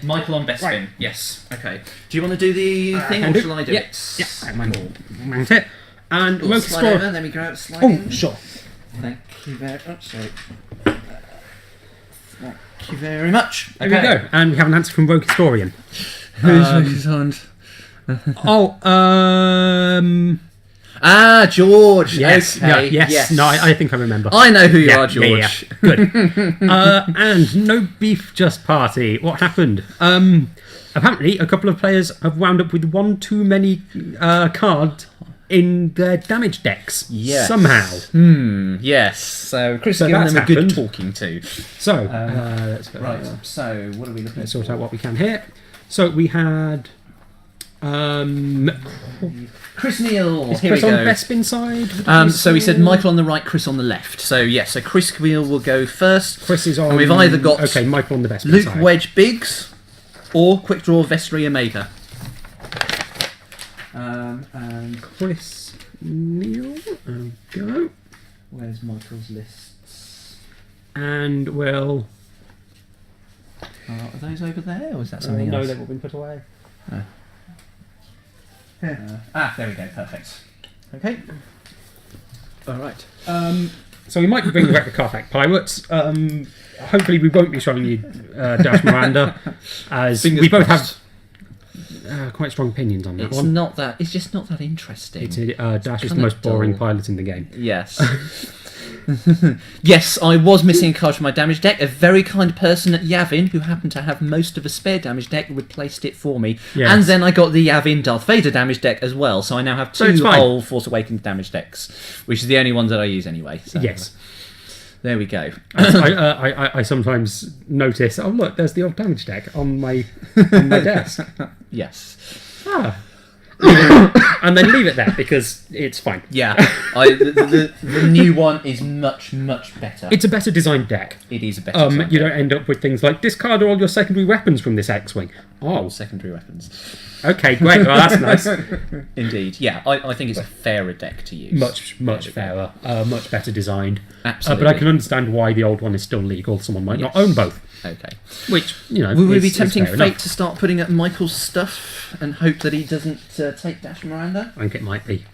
Michael on best spin. Yes. Okay. Do you want to do the thing, or shall I do it? Yeah, mount it. And We'll slide score. over. Let me grab slide Oh, in. sure. Thank you very much. Thank you very much. There we go. And we have an answer from Rogue Historian. Who's his hand? George. Yes. Okay. Yeah, yes. No, I think I remember. I know who you are, George. Yeah. Good. And no beef, just party. What happened? Apparently, a couple of players have wound up with one too many cards in their damage decks. Yes. Somehow. Yes. So Chris So has given that's them a good happened. talking to. So, let's Right. So what are we looking at? sort out what we can here. So we had Chris Neal. is Here Chris we on go. best spin side? So we said Michael on the right, Chris on the left. So yes, so Chris Neal will go first. Chris is on. And we've either got Michael on the best spin Luke side. Wedge Biggs or Quick Draw Vestry Omega. And Chris Neal. Go. where's Michael's lists? And we'll. Are those over there, or is that something No, else? they've all been put away. There we go. Perfect. Okay. All right. So we might be bringing back the Carfax Pirates. Hopefully we won't be showing you Dash Miranda, as Fingers we both crossed. have quite strong opinions on that It's one. not that. It's just not that interesting. Dash is the kinda most boring dull. pilot in the game. Yes. Yes, I was missing a card from my damage deck. A very kind person at Yavin, who happened to have most of a spare damage deck, replaced it for me. Yes. And then I got the Yavin Darth Vader damage deck as well, so I now have So it's two fine. whole Force Awakens damage decks, which is the only ones that I use anyway. So Yes. there we go. I sometimes notice, oh look, there's the old damage deck on my desk. Yes. And then leave it there because it's fine. Yeah, the new one is much, much better. It's a better designed deck. It is a better design You deck. don't end up with things like discard all your secondary weapons from this X-Wing. Oh, Secondary weapons. okay, great. Well, that's nice. Indeed. Yeah, I think it's a fairer deck to use. Much fairer, much better designed. Absolutely. But I can understand why the old one is still legal. Someone might not own both. Okay. Which, Will we be is tempting fair fate enough. to start putting up Michael's stuff and hope that he doesn't take Dash Miranda? I think it might be.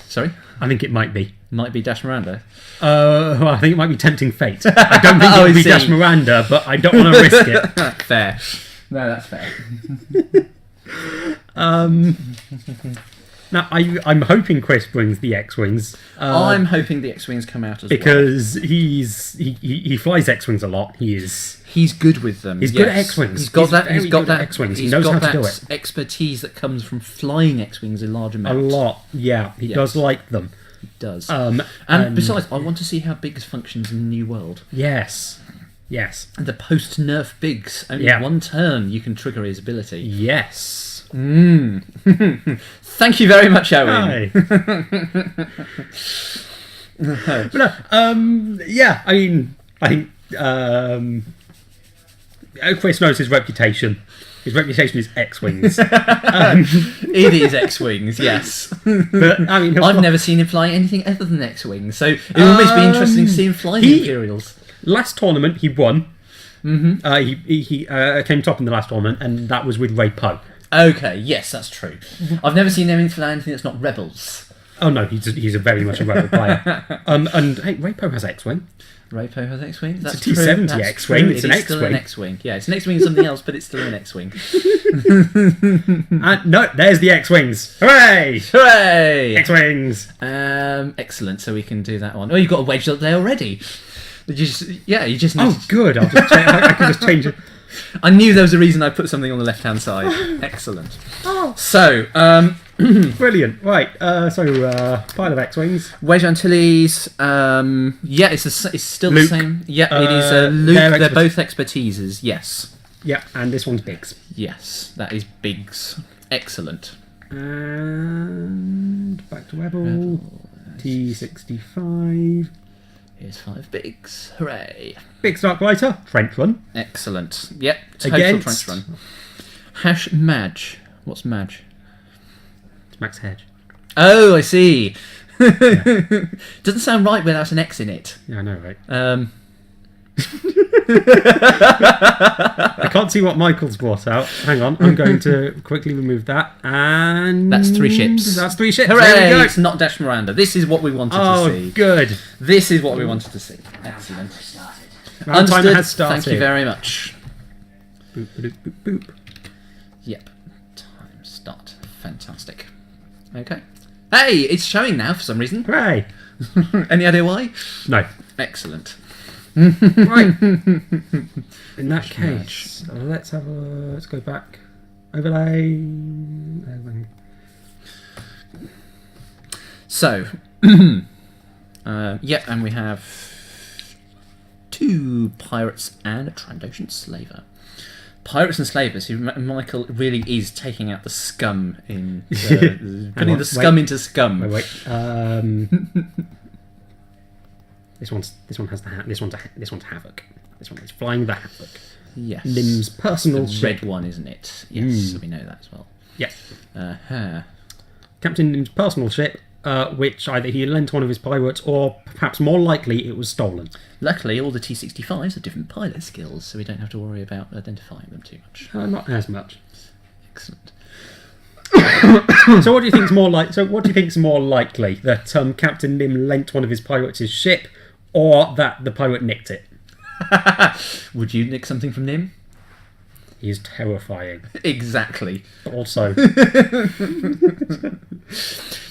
Sorry? I think it might be. Might be Dash Miranda. Well, I think it might be tempting fate. I don't think Oh, it would I be see. Dash Miranda, but I don't want to risk it. Fair. No, that's fair. Now, I'm hoping Chris brings the X-Wings. I'm hoping the X-Wings come out as well. Because he flies X-Wings a lot. He's good with them. He's good at X-Wings. He's got He's that. very He's got good at that. X-Wings. He He's knows got how to that do it. expertise that comes from flying X-Wings in large a amounts. lot. Yeah, he Yes. does like them. He does. And Besides, I want to see how Biggs functions in the new world. Yes. And the post-nerf Biggs, only one turn you can trigger his ability. Yes. Thank you very much, Owen. Hi. But no, yeah, I think Chris knows his reputation. His reputation is X-Wings. It is X-Wings, yes. But I mean, I've never seen him fly anything other than X-Wings, so it will always be interesting to see him flying the Imperials. Last tournament he won. He came top in the last tournament, and that was with Ray Poe. Okay, yes, that's true. I've never seen him fly anything that's not Rebels. Oh no, he's a very much a rebel player. And hey, Ray Poe has X-Wing. Ray Poe has X-Wing. That's a T-70 true. That's X-Wing, true. it's It an is still X-Wing. an X-Wing. Yeah, it's an X-Wing and something else, but it's still an X-Wing. And no, there's the X-Wings. Hooray! Hooray! X-Wings. Excellent. So we can do that one. Oh, you've got a wedge up there already. You just need Oh, good. I can just change it. I knew there was a reason I put something on the left-hand side. Excellent. So, Brilliant. Right. Pile of X-Wings. Wedge Antilles. Yeah, it's still Luke. the same. Yeah, it is Luke. They're both expertises. Yes. Yeah, and this one's Biggs. Yes, that is Biggs. Excellent. And back to Rebel. T65. Here's 5 Biggs. Hooray. Big Dark Lighter. Trench Run. Excellent. Yep. Total Against- trench run. Hash Madge. What's Madge? It's Max Hedge. Oh, I see. Doesn't sound right without an X in it. Yeah, I know, right? I can't see what Michael's brought out. Hang on, I'm going to quickly remove that. And That's 3 ships. That's 3 ships. Hooray! There we go. It's not Dash Miranda. This is what we wanted to Oh, see. good. This is what we wanted to see. Excellent. Round timer Understood. has started. Thank you very much. Boop, boop, boop, boop. Yep. Time start. Fantastic. Okay. Hey, it's showing now for some reason. Hooray! Any idea why? No. Excellent. Right. In that case, let's go back. Overlay. So, yeah, and we have 2 pirates and a Trandoshan slaver. Pirates and slavers, who Michael really is taking out the scum in putting the scum into scum. Wait. This one has this one's havoc. This one is flying the havoc. Yes. Nim's personal the ship. red one, isn't it? Yes, we know that as well. Yeah. Captain Nim's personal ship, which either he lent one of his pirates or perhaps more likely it was stolen. Luckily, all the T-65s have different pilot skills, so we don't have to worry about identifying them too much. Not as much. Excellent. So what do you think's more likely, that Captain Nim lent one of his pirates his ship, or that the pirate nicked it? Would you nick something from Nim? He's terrifying. Exactly. Also.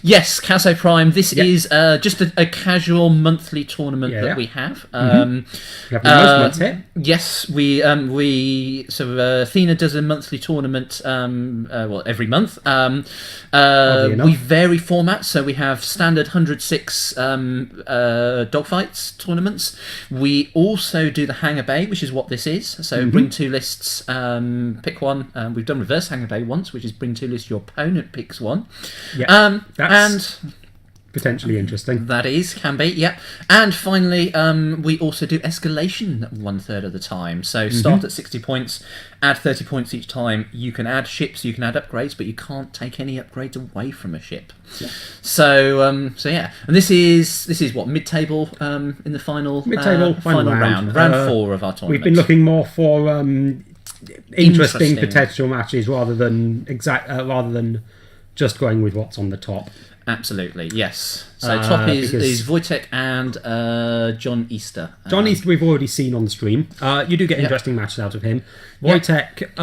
Yes, Casso Prime. This is just a casual monthly tournament that we have. We have the most months here. Yes, we Athena does a monthly tournament. Every month. We vary formats, so we have standard 106 dogfights tournaments. We also do the Hangar Bay, which is what this is. So bring 2 lists. Pick one. We've done reverse Hangar Bay once, which is bring 2 lists. Your opponent picks one. Yeah, that's potentially interesting. That can be, yeah. And finally, we also do escalation 1/3 of the time. So start at 60 points, add 30 points each time. You can add ships, you can add upgrades, but you can't take any upgrades away from a ship. Yeah. So yeah. And this is what, mid-table in the final final round 4 of our tournament. We've been looking more for interesting potential matches rather than just going with what's on the top. Absolutely, yes. So top is Wojtek and John Easter. John Easter we've already seen on the stream. You do get interesting matches out of him. Wojtek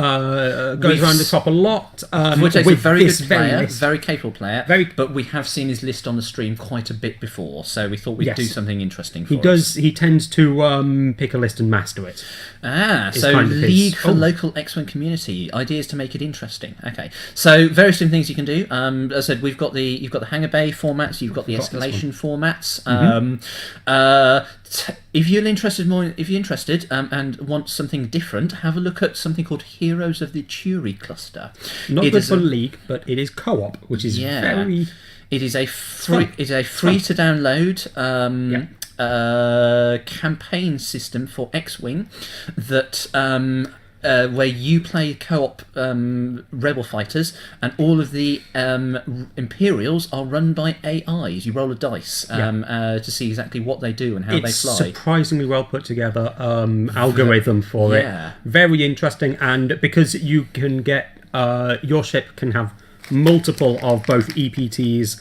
goes around the top a lot. Wojtek's a very good player, very capable player, but we have seen his list on the stream quite a bit before, so we thought we'd do something interesting for us. He tends to pick a list and master it. So League for Local X-Wing Community. Ideas to make it interesting. Okay, so various different things you can do. As I said, you've got the Hangar Bay formats, you've got the escalation formats. If you're interested and want something different, have a look at something called Heroes of the Turi Cluster. Not good for League, but it is co-op, which is very. It is a free to download campaign system for X-Wing that. Where you play co-op rebel fighters, and all of the Imperials are run by AIs. You roll a dice to see exactly what they do and how they fly. Surprisingly well put together algorithm for it. Very interesting, and because you can get your ship can have multiple of both EPTs,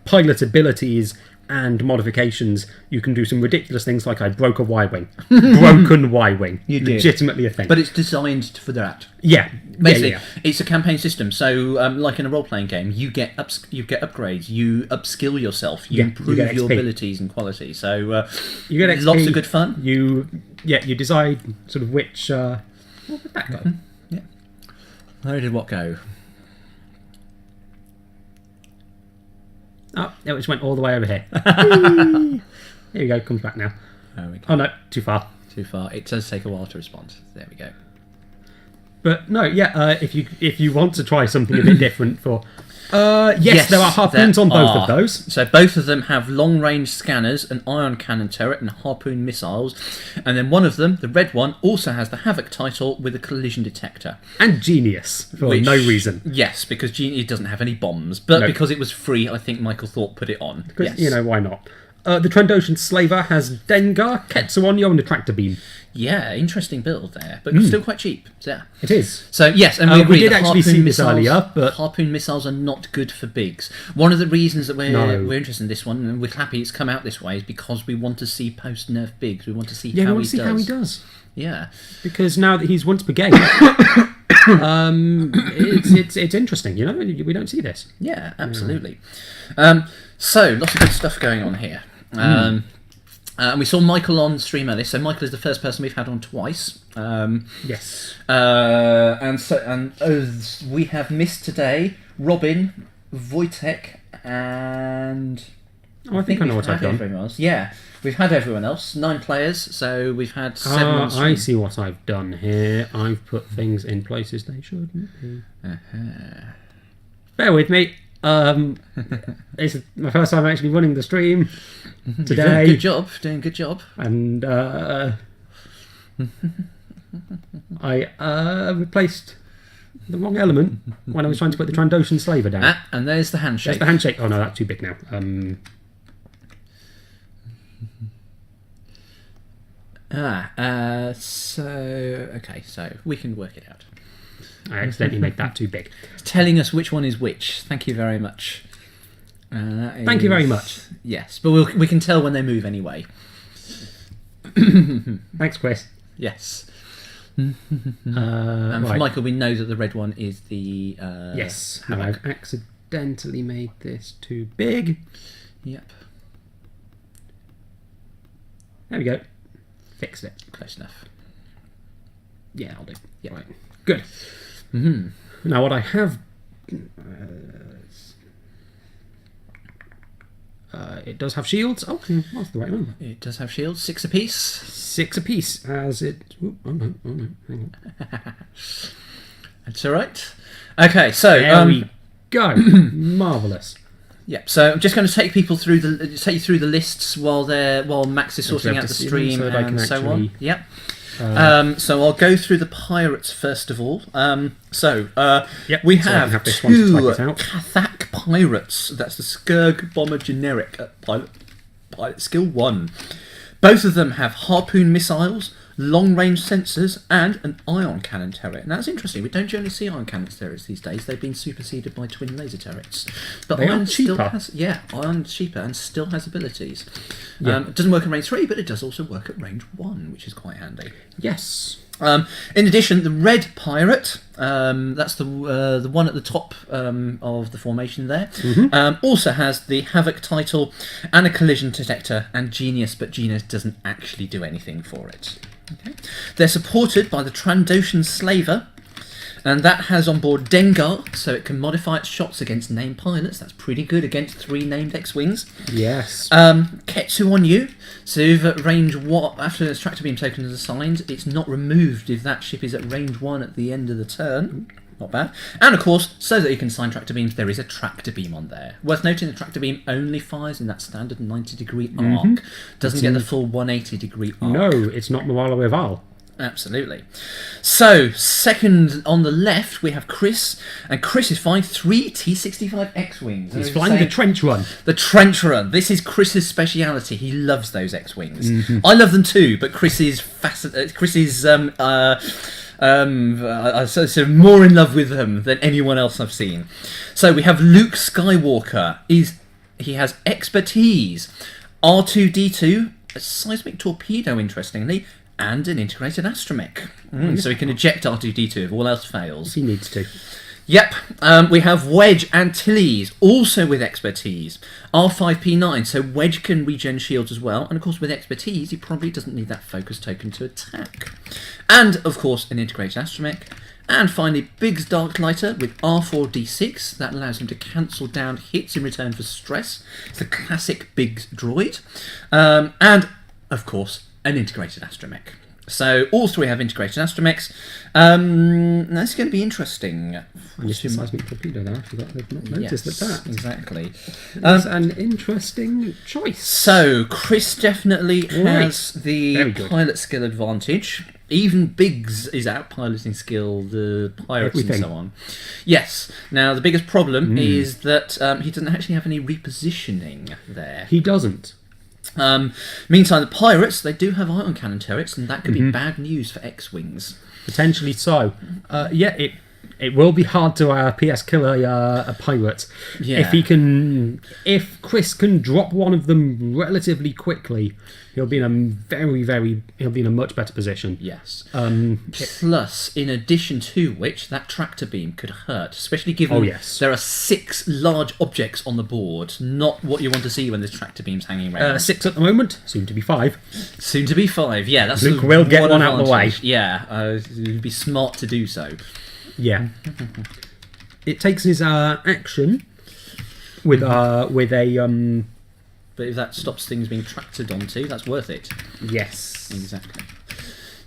pilot abilities, and modifications, you can do some ridiculous things like I broke a Y-wing. Broken Y-wing. You did. Legitimately a thing. But it's designed for that. Yeah. Basically, it's a campaign system. So, like in a role-playing game, you get upgrades, you upskill yourself, you improve your abilities and quality. So, you get XP, lots of good fun. You decide sort of which... what would that go? Yeah. Where did what go? Oh, it just went all the way over here. Here we go, comes back now. Oh no, too far. Too far. It does take a while to respond. There we go. But no, if you want to try something a bit different for... yes, there are harpoons on both of those. So both of them have long-range scanners, an ion cannon turret, and harpoon missiles. And then one of them, the red one, also has the Havoc title with a collision detector. And Genius, for no reason. Yes, because it doesn't have any bombs. But because it was free, I think Michael Thorpe put it on. Because, why not? the Trandoshan Slaver has Dengar, Ketsuonyo, and a Tractor Beam. Yeah, interesting build there, but still quite cheap. So, yeah. It is. So yes, and we agree. We did that actually see this earlier, but harpoon missiles are not good for bigs. One of the reasons that we're interested in this one, and we're happy it's come out this way, is because we want to see post nerf bigs. We want to see how he does. Yeah, because now that he's once per game, it's interesting. You know, we don't see this. Yeah, absolutely. So lots of good stuff going on here. And we saw Michael on stream earlier. So Michael is the first person we've had on twice. Yes. And we have missed today Robin, Wojtek, and I think I know what I've done. Yeah, we've had everyone else. 9 players, so we've had 7 on stream. I see what I've done here. I've put things in places they shouldn't be. Bear with me. It's my first time actually running the stream today. Doing a good job. And I replaced the wrong element when I was trying to put the Trandoshan Slaver down. And there's the handshake. There's the handshake. Oh no, that's too big now. So we can work it out. I accidentally made that too big. Telling us which one is which. Thank you very much. Thank you very much. Yes, but we can tell when they move anyway. Thanks, Chris. Yes. And for Michael, we know that the red one is the... yes, and I've accidentally made this too big. Yep. There we go. Fixed it. Close enough. Yeah, I'll do. Yeah. Right. Good. Mm-hmm. Now, what I have... it does have shields. Oh, that's the right number. It does have shields. 6 apiece. 6 apiece, as it... Oh, no, hang on. That's all right. Okay, so... There we go. Marvellous. Yeah, so I'm just going to take you through the lists while Max is sorting out the stream and so on. Yep. So I'll go through the pirates first of all. We have 2 Cathak pirates. That's the Skurg Bomber generic at pilot skill 1. Both of them have harpoon missiles, long-range sensors, and an ion cannon turret. And that's interesting. We don't generally see ion cannon turrets these days. They've been superseded by twin laser turrets. But Ion's cheaper. Ion's cheaper and still has abilities. Yeah. It doesn't work at range 3, but it does also work at range 1, which is quite handy. Yes. In addition, the red pirate, that's the one at the top of the formation there, also has the Havoc title and a collision detector and Genius, but Genius doesn't actually do anything for it. Okay. They're supported by the Trandoshan Slaver, and that has on board Dengar, so it can modify its shots against named pilots. That's pretty good against 3 named X-Wings. Yes. Ketsuonyo, so if at range 1, after the tractor beam token is assigned, it's not removed if that ship is at range 1 at the end of the turn. Not bad. And of course, so that you can assign tractor beams, there is a tractor beam on there. Worth noting, the tractor beam only fires in that standard 90-degree arc. Doesn't get the full 180-degree arc. No, it's not Moala Rival. Absolutely. So, second on the left, we have Chris, and Chris is flying 3 T-65 X-Wings. He's flying the trench run. The trench run. This is Chris's speciality. He loves those X-Wings. I love them too, but Chris is so more in love with them than anyone else I've seen. So we have Luke Skywalker. He has expertise, R2-D2, a seismic torpedo, interestingly, and an integrated astromech. So he can eject R2-D2 if all else fails. If he needs to. Yep. We have Wedge Antilles, also with expertise. R5P9, so Wedge can regen shields as well. And of course, with expertise, he probably doesn't need that focus token to attack. And of course, an integrated astromech. And finally, Biggs Darklighter with R4D6. That allows him to cancel down hits in return for stress. It's the classic Biggs droid. And of course, an integrated astromech. So all 3 have integrated astromechs. That's going to be interesting. It's a seismic torpedo there. I forgot they've not noticed that. Exactly. It's an interesting choice. So Chris definitely has the pilot skill advantage. Even Biggs is out piloting skill, the pirates and so on. Yes. Now the biggest problem is that he doesn't actually have any repositioning there. He doesn't. Meantime, the pirates, they do have ion cannon turrets, and that could be bad news for X-Wings. Potentially so. It will be hard to PS kill a pirate. Yeah. If Chris can drop one of them relatively quickly, he'll be in a much better position. Yes. Plus, in addition to which, that tractor beam could hurt, especially given there are 6 large objects on the board. Not what you want to see when there's tractor beams hanging around. 6 at the moment, soon to be 5. Soon to be 5. Yeah, that's Luke will get one out of the way. Yeah, it'd be smart to do so. Yeah. It takes his action with a But if that stops things being tractored onto, that's worth it. Yes. Exactly.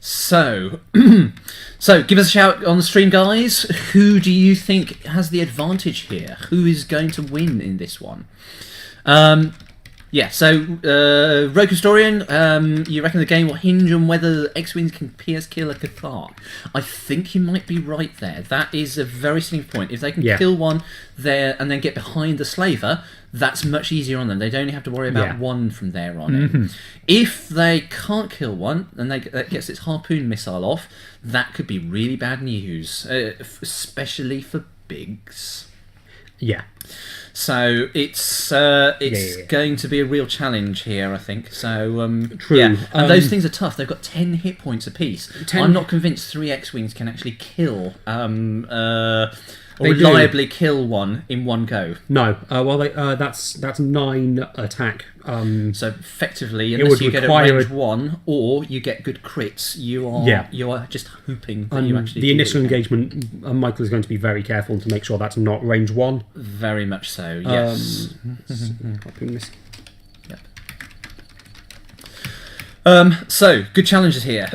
So, give us a shout on the stream, guys. Who do you think has the advantage here? Who is going to win in this one? Rogue Historian, you reckon the game will hinge on whether X-Wings can PS kill a Cathar? I think you might be right there. That is a very significant point. If they can kill one there and then get behind the slaver, that's much easier on them. They don't have to worry about one from there on in. If they can't kill one and that gets its harpoon missile off, that could be really bad news, especially for Biggs. Yeah. So it's going to be a real challenge here, I think. So True. Yeah, and those things are tough. They've got 10 hit points apiece. I'm not convinced 3 X-Wings can actually kill reliably kill one in one go. No. That's 9 attack. So effectively, unless you get a range 1 or you get good crits, you are just hoping that you actually. The initial engagement, Michael is going to be very careful to make sure that's not range 1. Very much so. Yes. So good challenges here.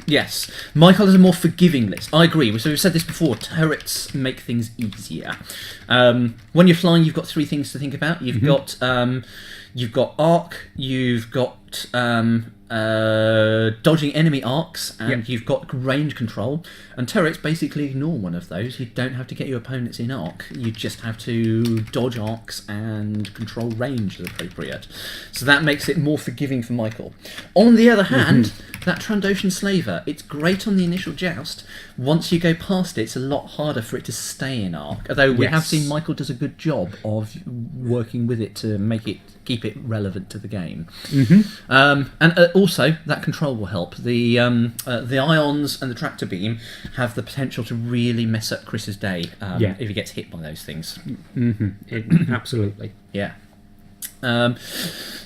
Yes, Michael has a more forgiving list. I agree. So we've said this before. Turrets make things easier. When you're flying, you've got 3 things to think about. You've got arc. You've got dodging enemy arcs, and you've got range control. And turrets basically ignore one of those. You don't have to get your opponents in arc. You just have to dodge arcs and control range as appropriate. So that makes it more forgiving for Michael. On the other hand, that Trandoshan Slaver, it's great on the initial joust. Once you go past it, it's a lot harder for it to stay in arc. Although we have seen Michael does a good job of working with it to keep it relevant to the game. And also, that control will help. The ions and the tractor beam have the potential to really mess up Chris's day if he gets hit by those things. Absolutely. Yeah.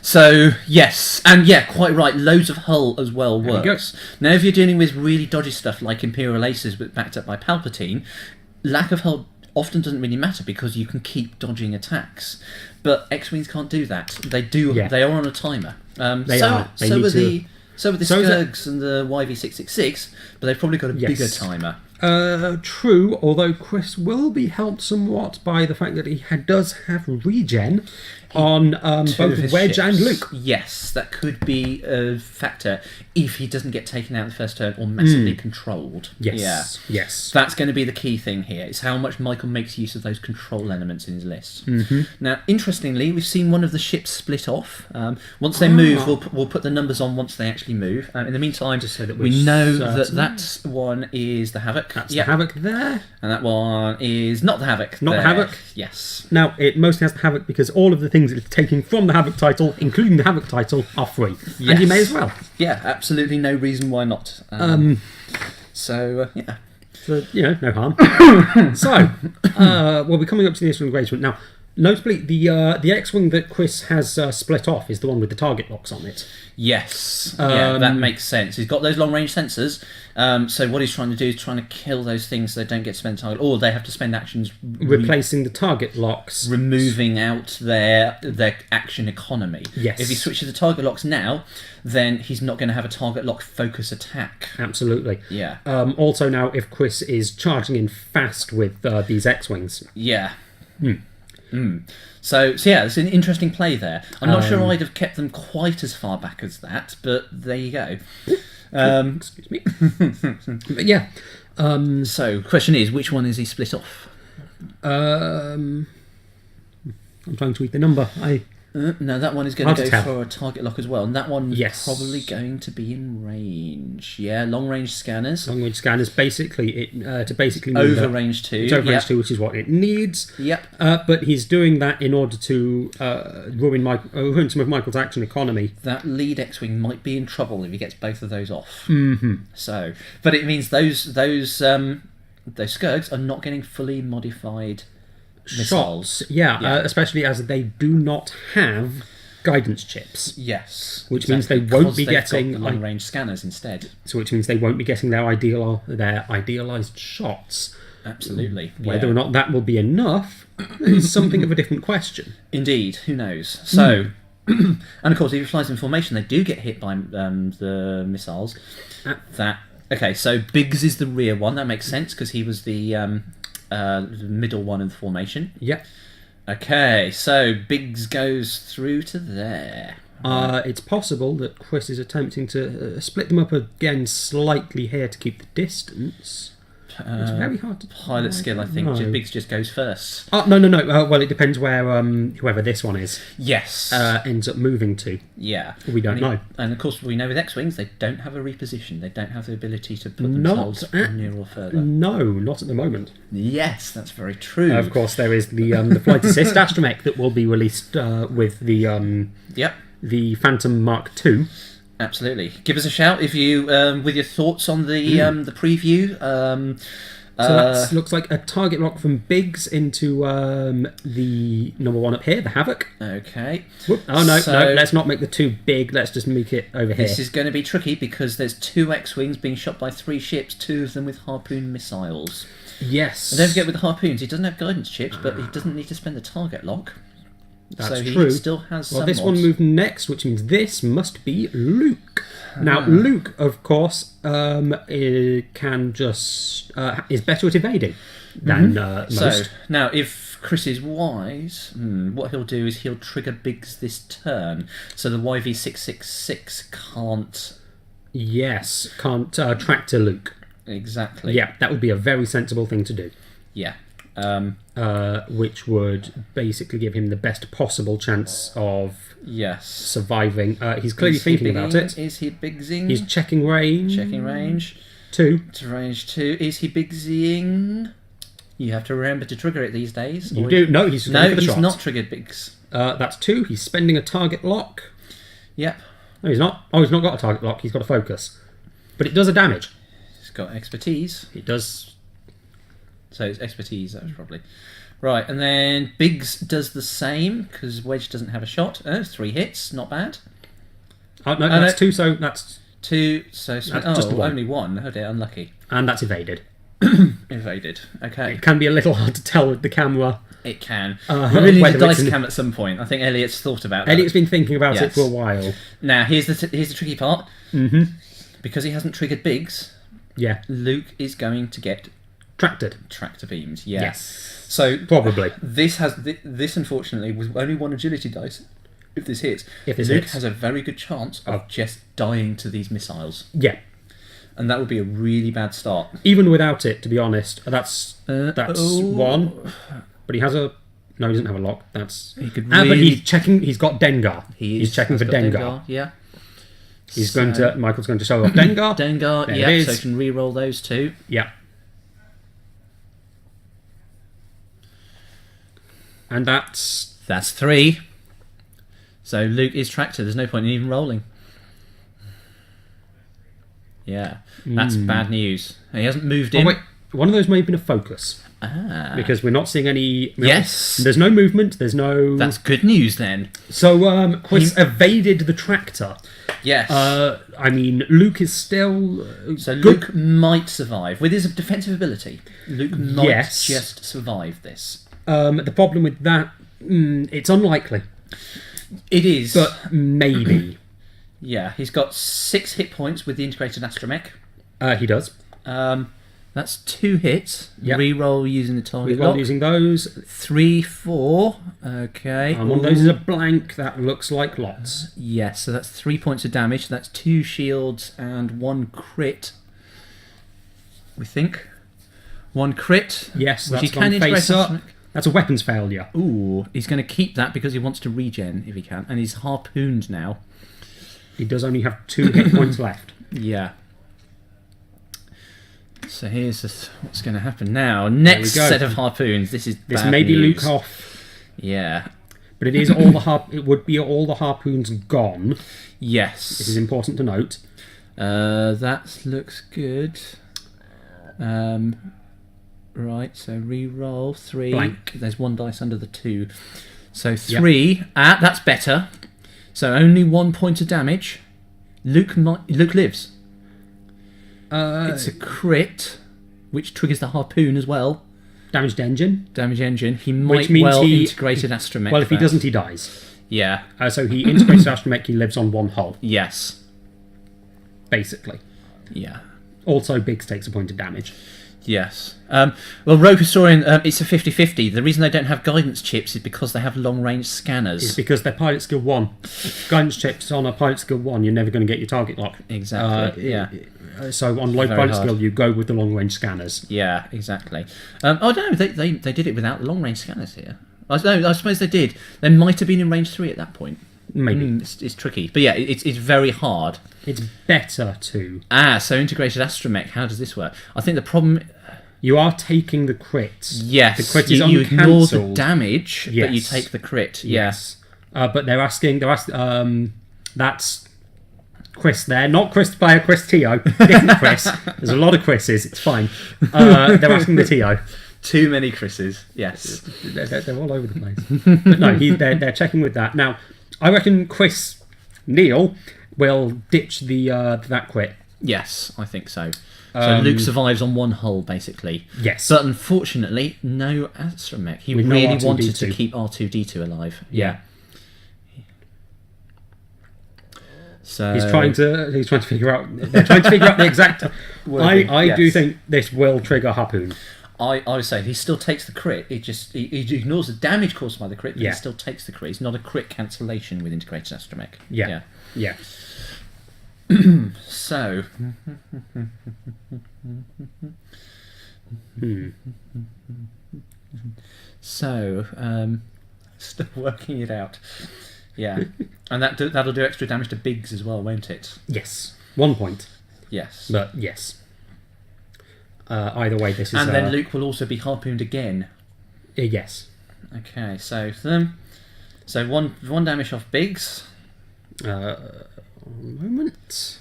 So yes, and quite right. Loads of hull as well works. Now, if you're dealing with really dodgy stuff like Imperial Aces, but backed up by Palpatine, lack of hull often doesn't really matter because you can keep dodging attacks. But X-Wings can't do that. They do. They are on a timer. So are the Skirgs and the YV666, but they've probably got a bigger timer. True, although Chris will be helped somewhat by the fact that he does have regen on both Wedge and Luke. Yes, that could be a factor if he doesn't get taken out the first turn or massively controlled. Yes. That's going to be the key thing here. It's how much Michael makes use of those control elements in his list. Now, interestingly, we've seen one of the ships split off. Once they move, we'll put the numbers on once they actually move. In the meantime, just so that we know that one is the Havoc. That's the Havoc there. And that one is not the Havoc. Not the Havoc? Yes. Now, it mostly has the Havoc because all of the things it's taking from the Havoc title, including the Havoc title, are free. Yes. And you may as well. Yeah, absolutely no reason why not. So, no harm. So, we're coming up to the initial engagement. Now, notably, the X-Wing that Chris has split off is the one with the target locks on it. Yes, that makes sense. He's got those long-range sensors, so what he's trying to do is trying to kill those things so they don't get spent target, or they have to spend actions replacing the target locks, removing out their action economy. Yes. If he switches the target locks now, then he's not going to have a target lock focus attack. Absolutely. Yeah. Also now, if Chris is charging in fast with these X-Wings. Yeah. So it's an interesting play there. I'm not sure I'd have kept them quite as far back as that, but there you go. Excuse me. But yeah. So, question is, which one is he split off? I'm trying to read the number. No, that one is going Hard to to go tell. for a target lock as well, and that one's Yes. probably going to be in range. Yeah, long range scanners. Long range scanners basically to basically mean Over that range 2. it's over Yep. range 2, which is what it needs. Yep. But he's doing that in order to ruin some of Michael's action economy. That lead X-wing might be in trouble if he gets both of those off. Mm-hmm. So, but it means those Skirgs are not getting fully modified missiles. Shots, yeah. Especially as they do not have guidance chips. Yes, Which means they exactly, won't be because they've getting, got the long-range scanners instead. So which means they won't be getting their idealized shots. Absolutely. Whether yeah. or not that will be enough is something of a different question. Indeed, who knows? So, and of course, if he flies in formation, they do get hit by the missiles. Okay, so Biggs is the rear one. That makes sense because he was the middle one in the formation. Yep. Okay, so Biggs goes through to there. It's possible that Chris is attempting to split them up again slightly here to keep the distance. It's very hard to Pilot skill, I think. know. Biggs just goes first. Oh, no. Well, it depends where whoever this one is Yes. ends up moving to. Yeah. We don't know. And of course, we know with X-Wings, they don't have a reposition. They don't have the ability to put themselves near or further. No, not at the moment. Yes, that's very true. Of course, there is the flight assist astromech that will be released with the Yep. the Phantom Mark II. Absolutely. Give us a shout if you, with your thoughts on the preview. So that looks like a target lock from Biggs into the number one up here, the Havoc. Okay. Whoop. Oh no, So- let's not make the two big. Let's just make it over here. This is going to be tricky because there's 2 X-Wings being shot by 3 ships, 2 of them with harpoon missiles. Yes. And don't forget with the harpoons, he doesn't have guidance chips, but he doesn't need to spend the target lock. That's so he true. still has some this one mods. moved next, which means this must be Luke. Now, Luke, of course, can just is better at evading than most. So, now, if Chris is wise, what he'll do is he'll trigger Biggs this turn, so the YV666 can't... can't tractor Luke. Exactly. Yeah, that would be a very sensible thing to do. Yeah. Which would basically give him the best possible chance of Yes. surviving. He's clearly thinking about it. Is he Biggsing? He's checking range. checking range. 2. To range 2. Is he Biggsing? You have to remember to trigger it these days. You do. No, he's going No, for the he's shot. not triggered Biggs. That's 2. He's spending a target lock. Yep. No, he's not. Oh, he's not got a target lock. He's got a focus. But it does a damage. He's got expertise. It does. So it's expertise, that was probably. Right, and then Biggs does the same, because Wedge doesn't have a shot. 3 hits, not bad. Oh, no, that's 2, so that's... 2, so... just the one. only 1. Oh dear, unlucky. And that's evaded. Evaded. Okay. It can be a little hard to tell with the camera. It can. We really need whether a dice it's cam at some point. I think Elliot's thought about that. Elliot's been thinking about it Yes. for a while. Now, here's the tricky part. Mm-hmm. Because he hasn't triggered Biggs, Yeah. Luke is going to get Tractored. tractor beams. Yeah. Yes. So Probably. this unfortunately was only 1 agility dice. If this hits, If this Luke hits. has a very good chance of just dying to these missiles, Yeah. and that would be a really bad start. Even without it, to be honest, that's oh. 1. But he has a... No, he doesn't have a lock. That's... He could But really- he's checking... He's got Dengar. He's checking for has got Dengar. Yeah. He's going to... Michael's going to show off Dengar. Dengar. There Yeah. it So is. he can re-roll those 2. Yeah. And that's... That's 3. So Luke is tractor. There's no point in even rolling. Yeah, that's bad news. He hasn't moved in. Oh, wait. One of those may have been a focus. Because we're not seeing any... Yes. There's no movement. There's no... That's good news then. So, Chris evaded the tractor. Yes. I mean, Luke is still... So good. Luke might survive. With his defensive ability, Luke might Yes. just survive this. The problem with that... it's unlikely. It is. But maybe. Yeah, he's got 6 hit points with the integrated astromech. He does. That's 2 hits. Yep. Reroll using the target While lock. using those. 3, 4. Okay. And one of those is a blank. That looks like lots. Yes, so that's 3 points of damage. So that's 2 shields and 1 crit. We think. 1 crit. Yes, which that's he can gone face integrate up. astromech. That's a weapons failure. Ooh, he's going to keep that because he wants to regen if he can, and he's harpooned now. He does only have 2 hit points left. Yeah. So here's what's going to happen now. Next set of harpoons. This may be news. Luke off. Yeah. But it is it would be all the harpoons gone. Yes. This is important to note. That looks good. Right, so re-roll 3. Blank. There's 1 dice under the 2. So 3. Yep. That's better. So only 1 point of damage. Luke lives. It's a crit, which triggers the harpoon as well. Damaged engine. He might integrated astromech. Well, if he doesn't, he dies. Yeah. So he integrates astromech, he lives on 1 hull. Yes. Basically. Yeah. Also, Biggs takes a point of damage. Yes. Well, Rogue Historian, it's a 50-50. The reason they don't have guidance chips is because they have long-range scanners. It's because they're pilot skill 1. Guidance chips on a pilot skill 1, you're never going to get your target lock. Exactly. Yeah. So on low pilot skill, you go with the long-range scanners. Yeah, exactly. Oh no, they did it without long-range scanners here. I suppose they did. They might have been in range 3 at that point. Maybe. It's tricky. But yeah, it's very hard. It's better to... So integrated astromech, how does this work? I think the problem... You are taking the crits. Yes. The crit is you ignore the uncancelled. damage, Yes. but you take the crit. Yes. But they're asking... that's Chris there. Not Chris player, Chris T.O. Different Chris. There's a lot of Chris's. It's fine. They're asking the T.O. Too many Chris's. Yes. They're all over the place. But no, they're checking with that. Now, I reckon Neal will ditch that quit. Yes, I think so. So Luke survives on 1 hull, basically. Yes. But unfortunately, no astromech. He With really no wanted R2-D2. to keep R2-D2 alive. Yeah. So He's trying to figure out. They're trying to figure out the exact. I do think this will trigger harpoon. I would say he still takes the crit. He ignores the damage caused by the crit, but Yeah. he still takes the crit. It's not a crit cancellation with integrated astromech. Yeah. So. So, still working it out. Yeah, and that'll do extra damage to Biggs as well, won't it? Yes. 1 point. Yes. But yes. Either way, this is. And then Luke will also be harpooned again. Yes. Okay, so one damage off Biggs. One moment.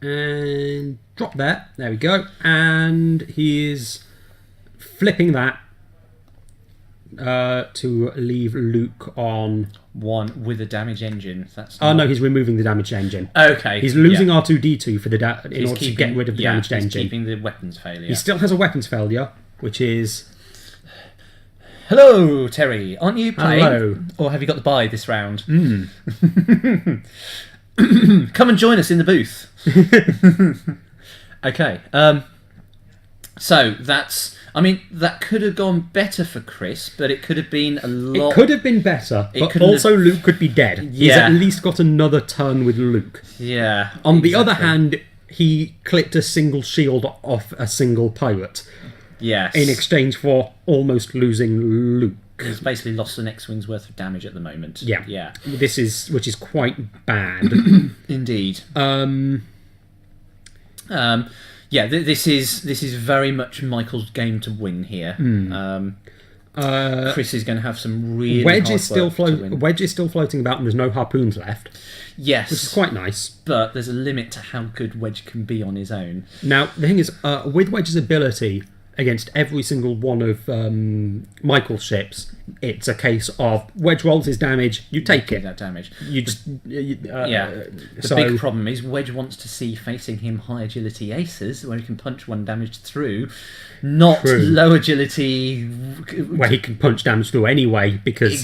And drop there. There we go. And he is flipping that to leave Luke on 1 with a damage engine. That's no, he's removing the damaged engine. Okay. He's losing R2-D2 for in order to get rid of the damaged he's engine. keeping the weapons failure. He still has a weapons failure, which is... Hello, Terry. Aren't you playing? Hello. Or have you got the bye this round? Come and join us in the booth. Okay. So that's... I mean, that could have gone better for Chris, but it could have been a lot... It could have been better, but also Luke could be dead. He's at least got another turn with Luke. Yeah. On the other hand, he clipped a single shield off a single pirate. Yes. In exchange for almost losing Luke. He's basically lost an X-Wing's worth of damage at the moment. Yeah. Yeah. Which is quite bad. Indeed. Yeah, this is very much Michael's game to win here. Chris is going to have some really Wedge hard is still work to win. Wedge is still floating about, and there's no harpoons left. Yes, which is quite nice. But there's a limit to how good Wedge can be on his own. Now the thing is, with Wedge's ability against every single one of Michael's ships, it's a case of Wedge rolls his damage, you take it. That damage. You just The big problem is Wedge wants to see facing him high agility aces where he can punch 1 damage through, not low agility where he can punch damage through anyway because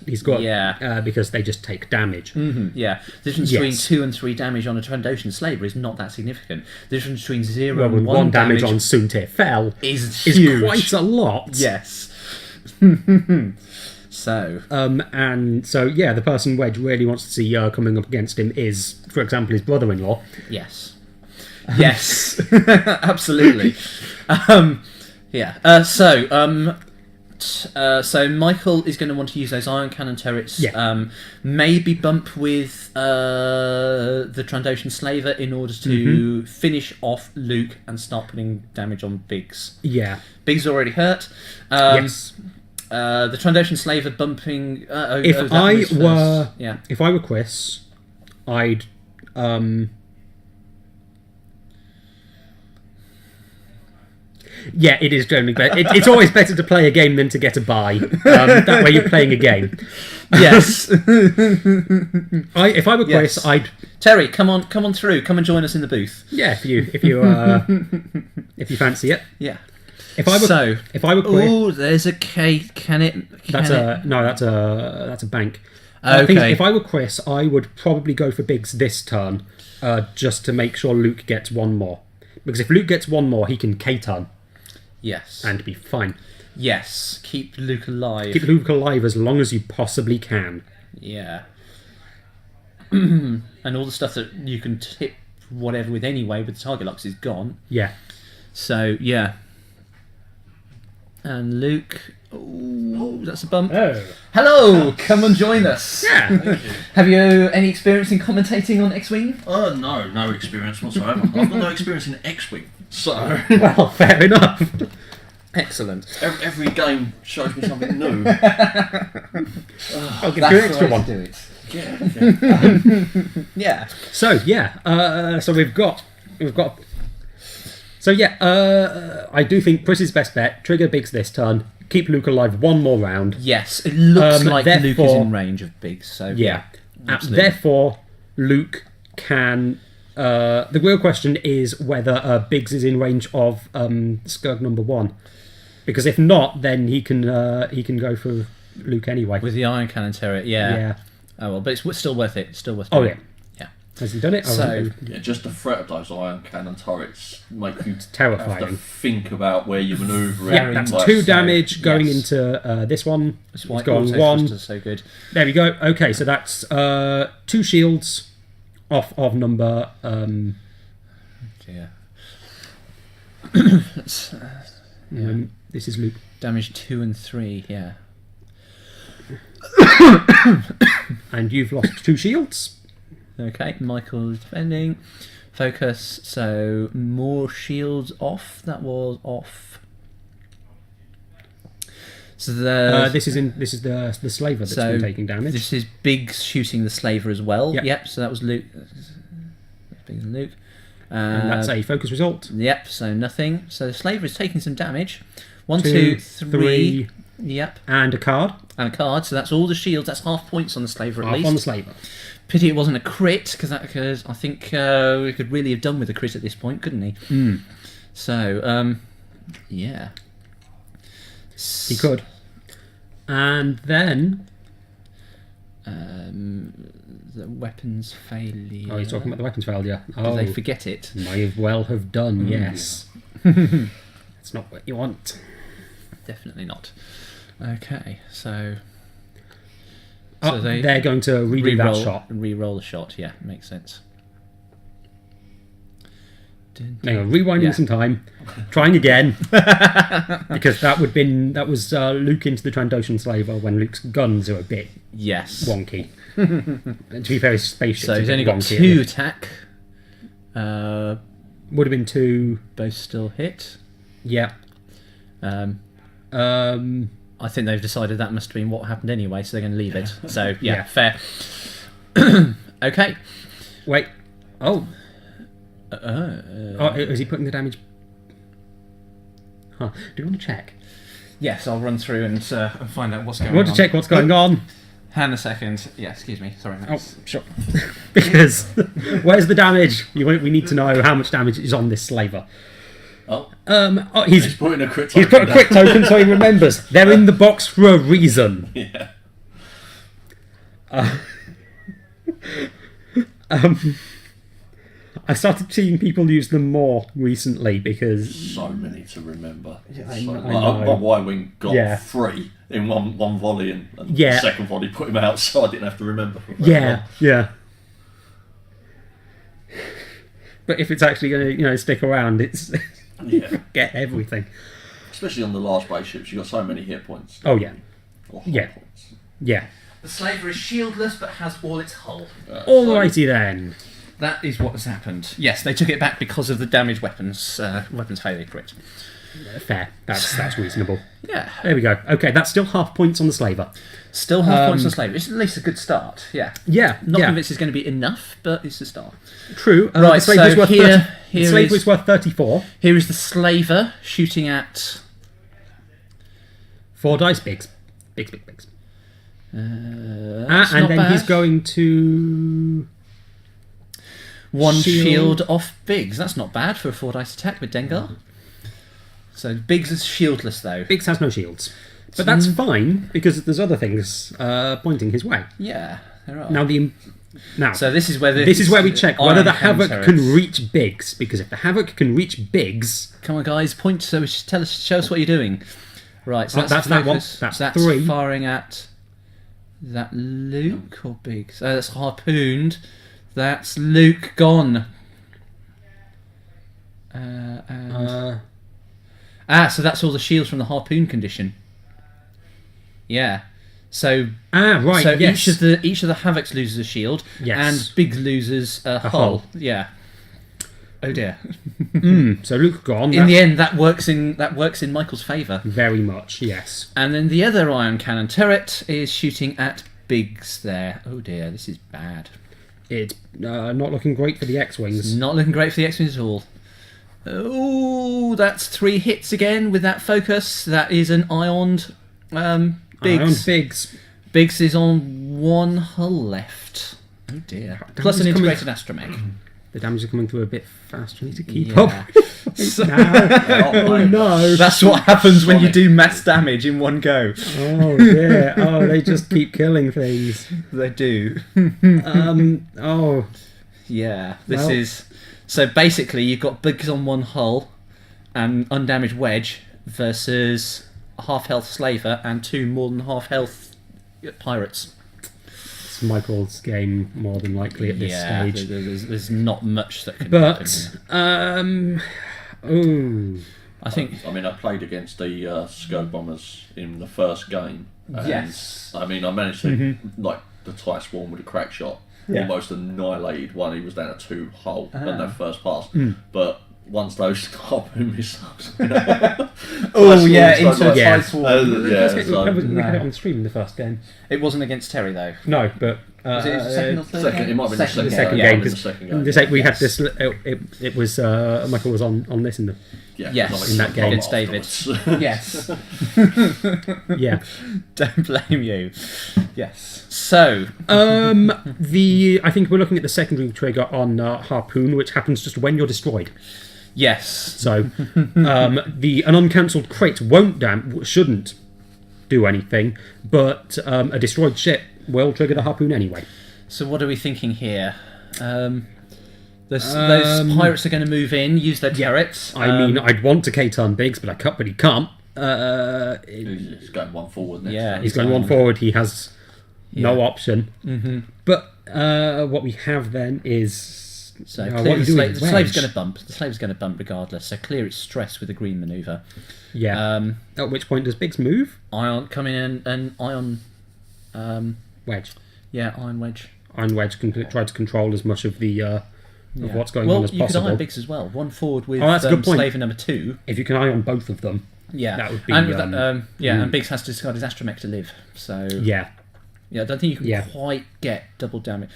because they just take damage. Yeah, the difference between 2 and 3 damage on a Trandoshan slaver is not that significant. The difference between 0 and 1 damage on Soontir Fell is huge. Quite a lot. Yes. So the person Wedge really wants to see coming up against him is, for example, his brother-in-law. Yes, absolutely. Yeah. So Michael is going to want to use those iron cannon turrets. Yeah. Maybe bump with the Trandoshan Slaver in order to finish off Luke and start putting damage on Biggs. Yeah. Biggs is already hurt. Yes. The Trandoshan Slaver bumping. If I were Chris, I'd. Yeah, it is generally better. It's always better to play a game than to get a buy. That way you're playing a game. Yes. If I were Chris, I'd. Terry, come on through. Come and join us in the booth. Yeah, if you fancy it. Yeah. If I were Chris, oh, there's a K. That's a bank. Okay. I think if I were Chris, I would probably go for Biggs this turn, just to make sure Luke gets one more. Because if Luke gets one more, he can K-turn. Yes. And be fine. Yes. Keep Luke alive. Keep Luke alive as long as you possibly can. Yeah. And all the stuff that you can tip whatever with anyway with the target locks is gone. Yeah. So, yeah. And Luke... Oh, that's a bump. Oh. Hello! Come and join us. Yeah. Thank you. Have you any experience in commentating on X-Wing? No experience whatsoever. I've got no experience in X-Wing, so Well, fair enough. Excellent. every game shows me something new. I'll give you an extra one. Do it. Yeah. Yeah. So yeah, so we've got. So yeah, I do think Chris's best bet: trigger Biggs this turn, keep Luke alive one more round. Yes, it looks like Luke is therefore- in range of Biggs. So Yeah. absolutely. Therefore, Luke can. The real question is whether Biggs is in range of Skirg number 1, because if not, then he can go for Luke anyway. With the iron cannon turret, yeah. Yeah. Oh well, but it's still worth it. It's still worth it. Oh yeah. Yeah. Has he done it? So- Yeah, just the threat of those iron cannon turrets make you terrifying. have to think about where you manoeuvre. Yeah, that's like, 2 damage going yes. into this one. That's why It's going auto 1. thrusters are so good. There we go. Okay, so that's 2 shields off of number. Yeah. This is Luke. Damage 2 and 3. Yeah. And you've lost 2 shields. Okay. Michael's defending. Focus. So more shields off. That was off. So This is the slaver that's been taking damage. This is Biggs shooting the slaver as well. Yep. Yep. So that was Luke. Biggs and Luke. And that's a focus result. Yep. So nothing. So the slaver is taking some damage. 1, 2, 2, 3. Yep. And a card. And a card. So that's all the shields. That's half points on the slaver at Half least. on the slaver. Pity it wasn't a crit because I think we could really have done with a crit at this point, couldn't he? So yeah. He could. And then. The weapons failure. Oh, he's talking about the weapons failure. Did Oh, they forget it? may well have done, yes. It's not what you want. Definitely not. Okay, so They're going to redo that shot. Re-roll the shot. Yeah, makes sense. Hang on, rewinding some time, trying again, because that was Luke into the Trandoshan Slaver when Luke's guns are a bit Yes. wonky. And to be fair, his spaceship. So he's only got 2 attack. Would have been 2. Both still hit. Yeah. I think they've decided that must have been what happened anyway, so they're going to leave it. So yeah, Yeah. fair. Okay. Wait. Oh, is he putting the damage? Huh. Do you want to check? Yes, I'll run through and find out what's going I want on. to check what's going on. Hang a second. Yeah, excuse me. Sorry, Oh, Max. sure. Because where's the damage? We need to know how much damage is on this slaver. He's He's putting a crit He's token got a quick token so he remembers. They're in the box for a reason. Yeah. I started seeing people use them more recently because So many to remember. I So, know. my Y-wing got Yeah. 3 in one volley, and Yeah. the second volley put him out, so I didn't have to remember. For very yeah. But if it's actually going to stick around, it's long. Yeah. get everything. Especially on the large base ships, you've got so many hit points. Oh, yeah. Or hull Yeah. points. Yeah. The slaver is shieldless but has all its hull. Alrighty then. That is what has happened. Yes, they took it back because of the damaged weapons failure crit. Fair. That's reasonable. Yeah. There we go. Okay, that's still half points on the slaver. Still half points on slaver. It's at least a good start. Yeah. Yeah. Not yeah. convinced it's going to be enough, but it's a start. True. Right, the slaver so is worth here the slaver is- is worth 34. Here is the slaver shooting at 4 dice, bigs. Bigs. that's And not then bad. he's going to... one shield. shield off Biggs. That's not bad for a 4 dice attack with Dengar. So Biggs is shieldless though. Biggs has no shields. But that's fine, because there's other things pointing his way. Yeah, there are. Now, So this is where we check whether the Iron Havoc Cannon can turrets. reach Biggs, because if the Havoc can reach Biggs... Come on, guys, point. So show us what you're doing. Right, so Oh, that's that one. focus. That's So that's 3. firing at. Is that Luke or Biggs? Oh, that's harpooned. That's Luke gone. So that's all the shields from the harpoon condition. Yeah. So right, so yes. each of the Havocs loses a shield, Yes. and Biggs loses a hull. hull. Yeah. Oh dear. So Luke gone. In the end, that works in Michael's favour. Very much, yes. And then the other iron cannon turret is shooting at Biggs there. Oh dear, this is bad. It's not looking great for the X-Wings. Not looking great for the X-Wings at all. Oh, that's 3 hits again with that focus. That is an ioned Biggs. Iron Biggs. Biggs is on 1 hull left. Oh dear. Plus an is coming- integrated astromech. The damage is coming through a bit fast. I need to keep Yeah. up. Oh no. That's what happens when you do mass damage in one go. Oh dear. Oh, they just keep killing things. They do. Oh. Yeah, this Well- is... So basically, you've got Biggs on 1 hull and undamaged wedge versus a half-health slaver and 2 more than half-health pirates. It's Michael's game, more than likely, at this Yeah, stage. there's not much that can happen But, here. I think... I mean, I played against the Skirt Bombers in the first game. And, Yes. I mean, I managed to, like, the TIE Swarm with a crack shot. Yeah. Almost annihilated one. He was down to 2 hull on that first pass. Mm. But once those harpoon missiles... Oh, yeah, Swarms, into a yeah. TIE Swarm. We had it on stream in the first game. It wasn't against Terry, though. No, but... Was it his second or third second, game? it might have been the second yeah, game, it was because the second game. the sec- we had this. It was Michael was on this in the Yeah, Yes, because I in that game. Against David. afterwards. Yes. yeah. Don't blame you. Yes. So, I think we're looking at the secondary trigger on Harpoon, which happens just when you're destroyed. yes. So an uncancelled crate shouldn't do anything, but a destroyed ship will trigger the Harpoon anyway. So what are we thinking here? Those pirates are going to move in, use their turrets. I mean, I'd want to K-turn Biggs, but he can't. He's going 1 forward next Yeah, time. He's going 1 forward. He has no option. Mm-hmm. But what we have then is So what clear you the do slave. with The slave's wedge. going to bump. The slave's going to bump regardless. So clear its stress with a green manoeuvre. Yeah. At which point does Biggs move? Ion come in and ion. Wedge. Yeah, iron wedge. Iron Wedge can try to control as much of the of what's going well, on as you possible. could iron Biggs as well. 1 forward with that's a good point. slaver number 2. If you can iron both of them, Yeah, that would be. and and Biggs has to discard his astromech to live. So yeah. I don't think you can Yeah. quite get double damage.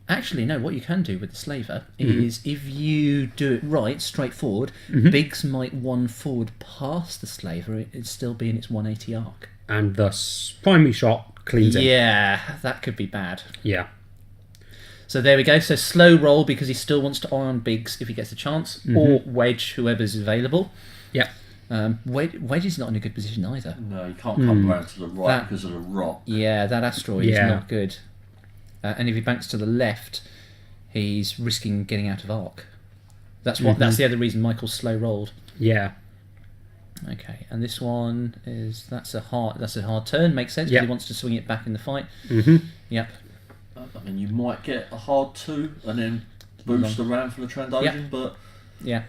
Actually, no. What you can do with the slaver is if you do it right, straightforward, Biggs might 1 forward past the slaver. It'd still be in its 180 arc. And thus, primary shot cleans it. Yeah, that could be bad. Yeah. So there we go. So slow roll because he still wants to iron Biggs if he gets a chance, or wedge whoever's available. Yeah. Wedge is not in a good position either. No, you can't come around to the right That- because of the rock. Yeah, that asteroid is Yeah. not good. And if he banks to the left, he's risking getting out of arc. That's what. That's the other reason Michael's slow rolled. Yeah. Okay, and this one is that's a hard turn. Makes sense because Yep. he wants to swing it back in the fight. Mm-hmm. Yep. I mean, you might get a hard 2 and then boost around for the Trandoshan, but Yeah.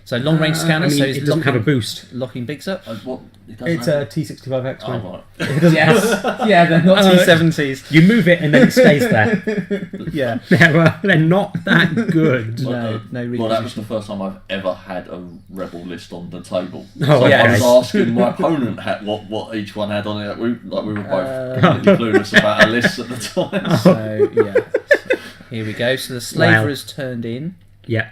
So long range scanner. I mean, so it it's doesn't have a boost. locking bigs up. What? It doesn't It's have- a T65 X-Men. Oh, right. Yes. Yeah, they're not T70s. You move it and then it stays there. Yeah. They're not that good. No Well, that was reposition. the first time I've ever had a rebel list on the table. Oh, So yeah. I was asking my opponent what each one had on it. We were both completely clueless about our lists at the time. So yeah. So, here we go. So the slaver Wow. has turned in. Yeah.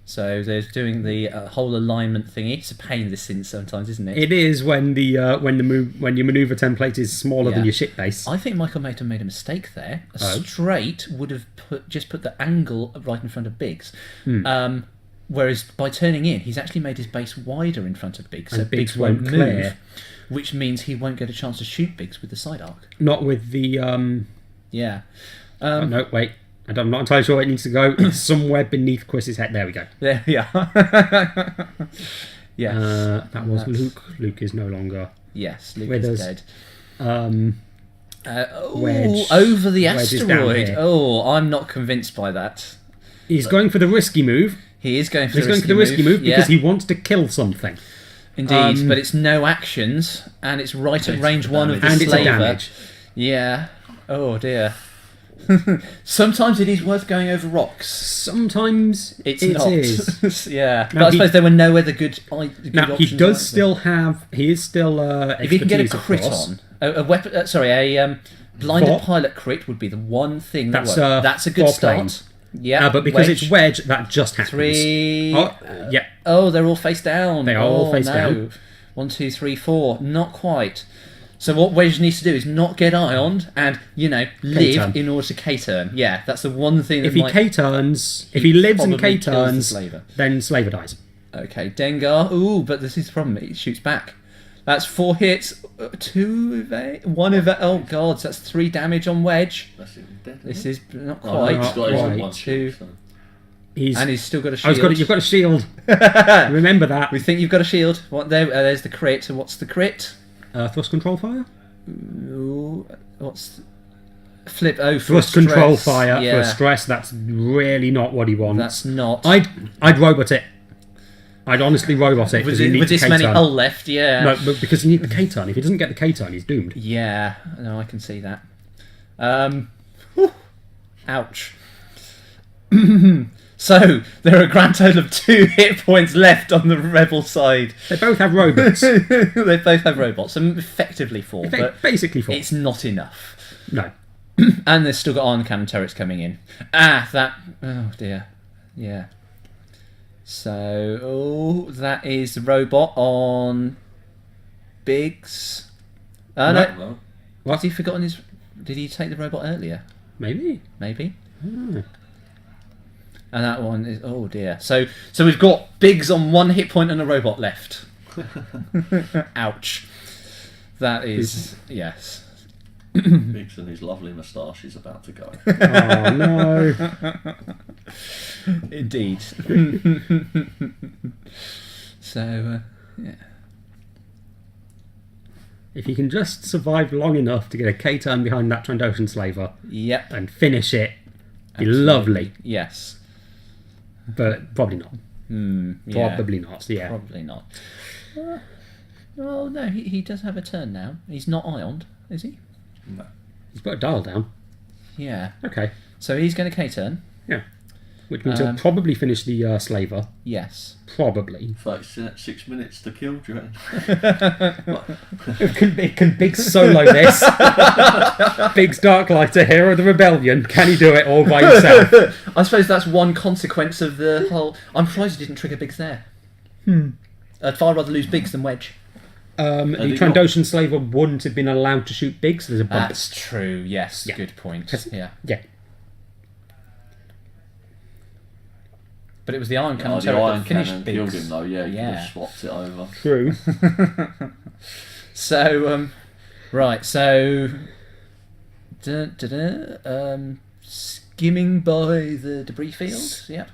So they're doing the whole alignment thingy. It's a pain this in sometimes, isn't it? It is when your maneuver template is smaller than Yeah. your ship base. I think Michael Maton made a mistake there. A Oh. straight would have just put the angle right in front of Biggs. Whereas by turning in, he's actually made his base wider in front of Biggs, so And Biggs Biggs won't won't move, clear. which means he won't get a chance to shoot Biggs with the side arc. Not with the Yeah. oh, no, wait. I'm not entirely sure where it needs to go. It's somewhere beneath Chris's head. There we go. There we are. Yes. That was That's- Luke. Luke is no longer. Yes, Luke With is us. dead. Wedge. Over the Wedge is down asteroid. here. Oh, I'm not convinced by that. He's going for the risky move. He is going for He's the going risky for the risky move because yeah. he wants to kill something. Indeed, but it's no actions, and it's right at It's range a 1 of the And it's a slaver. damage. Yeah. Oh dear. Sometimes it is worth going over rocks. Sometimes It's it not. is. Yeah. Now But I he- suppose there were no other good Now he options does like still have. He is still. If you can get a expertise, of crit course. on, a weapon. A blinded Four. pilot crit would be the one thing that That's, works. That's a good 4 start. planes. Yeah, But because it's wedge, that just happens. 3. Oh, yeah. Oh, they're all face down. They are all face down. 1, 2, 3, 4. Not quite. So what Wedge needs to do is not get ioned and, live K-turn. in order to K-turn. Yeah, that's the one thing that If he K-turns, if he lives and probably kills the K-turns, slaver. then Slaver dies. Okay, Dengar. Ooh, but this is the problem. It shoots back. That's 4 hits. 2 evade. 1 evade. Oh, God. So that's 3 damage on Wedge. That's it, dead, This isn't is not it? Oh, quite. no, he's got his Right. one Two. shield, so. He's. And he's still got a Oh, shield. you've got a shield. Remember that. We think you've got a shield. What? There's the crit. So what's the crit? Thrust control fire. Ooh, what's flip? Oh, for Thrust stress. control fire Yeah, for stress. That's really not what he wants. that's not. I'd robot it. I'd honestly robot it with because he needs this the many K-turn. hull left, yeah. No, but because you need the K-turn. If he doesn't get the K-turn, he's doomed. Yeah, no, I can see that. Whew. Ouch. So there are a grand total of 2 hit points left on the rebel side. They both have robots. They both have robots, so effectively 4, but Basically 4. it's not enough. No. And they've still got ion cannon turrets coming in. Oh dear. Yeah. So, that is the robot on Biggs. No. No. What's he forgotten his... Did he take the robot earlier? Maybe. Maybe. And that one is... Oh dear. So we've got Biggs on 1 hit point and a robot left. Ouch. That is... Yes. Biggs and his lovely moustache is about to go. Oh no. Indeed. So, yeah. If you can just survive long enough to get a K-turn behind that Trandoshan slaver Yep. and finish it, be Absolutely. lovely. Yes. But probably not. Yeah. Probably not. Yeah. Probably not. Well, no, he does have a turn now. He's not ioned, is he? No. He's put a dial down. Yeah. Okay. So he's going to K-turn. Yeah. Which means he'll probably finish the slaver. Yes. Probably. 36 minutes to kill, do you reckon? Can Biggs solo this? Biggs Darklighter, hero of the rebellion. Can he do it all by himself? I suppose that's one consequence of the whole... I'm surprised he didn't trigger Biggs there. I'd far rather lose Biggs than Wedge. The they Trandoshan slaver wouldn't have been allowed to shoot Biggs. There's a bump. That's true, yes. Yeah. Good point. Yeah. Yeah. But it was the iron cannon The turret iron that finished cannon Biggs. killed him though, yeah, you Yeah. just swapped it over. True. So, right, so... skimming by the debris field, yep.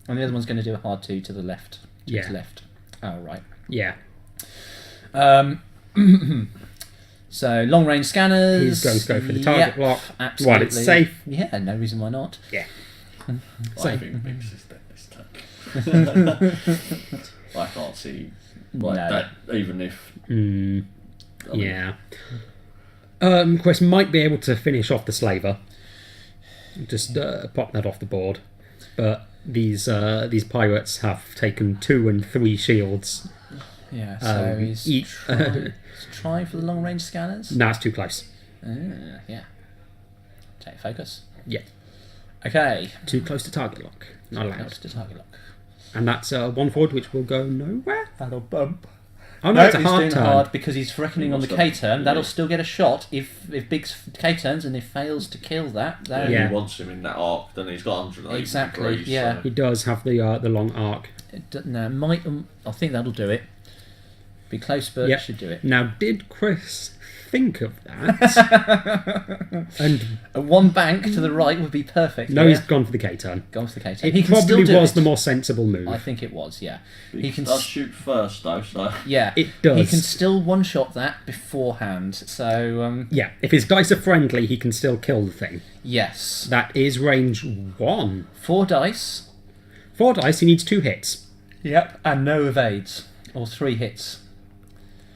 And the other one's going to do a hard 2 to the left. To Yeah. its left. Oh, right. Yeah. So, long range scanners. He's going to go for the target Yep, block absolutely. while it's safe. Yeah, no reason why not. Yeah. I think Biggs is dead this turn. I can't see No. that, even if. Yeah. Quest might be able to finish off the slaver. Just pop that off the board. But these pirates have taken 2 and 3 shields. Yeah, so he's trying for the long range scanners. Nah, it's too close. Yeah. Take focus. Yeah. Okay. Too close to target lock. Not allowed. Out to target lock. And that's 1 forward, which will go nowhere. That'll bump. Oh no, it's a he's hard doing turn. hard because he's reckoning on the What's K that? turn. That'll still get a shot if Big's K turns and if fails to kill that. Then Yeah. He wants him in that arc, then he's got 180 Exactly, degrees. yeah. So. He does have the long arc. I think that'll do it. Be close, but Yep. should do it. Now, did Chris think of that? And One bank to the right would be perfect. no, here. he's gone for the K turn. Gone for the K turn. It He can still probably do was it. the more sensible move. I think it was. Yeah. He can. does shoot first though, so. Yeah, It does. He can still one shot that beforehand. So Yeah, if his dice are friendly, he can still kill the thing. yes, That is range 1. 4 dice. 4 dice, he needs 2 hits. Yep, and no evades or 3 hits.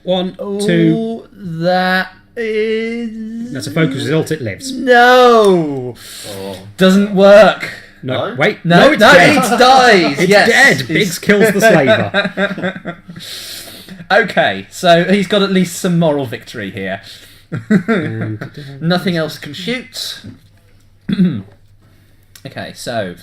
1, 2. Oh, that is That's a focus result, it lives. no. Oh. Doesn't work. No, No? wait. No, it's dead. it dies. It's yes. dead. Biggs kills the slaver. Okay, so he's got at least some moral victory here. And- Nothing else can shoot. Okay, so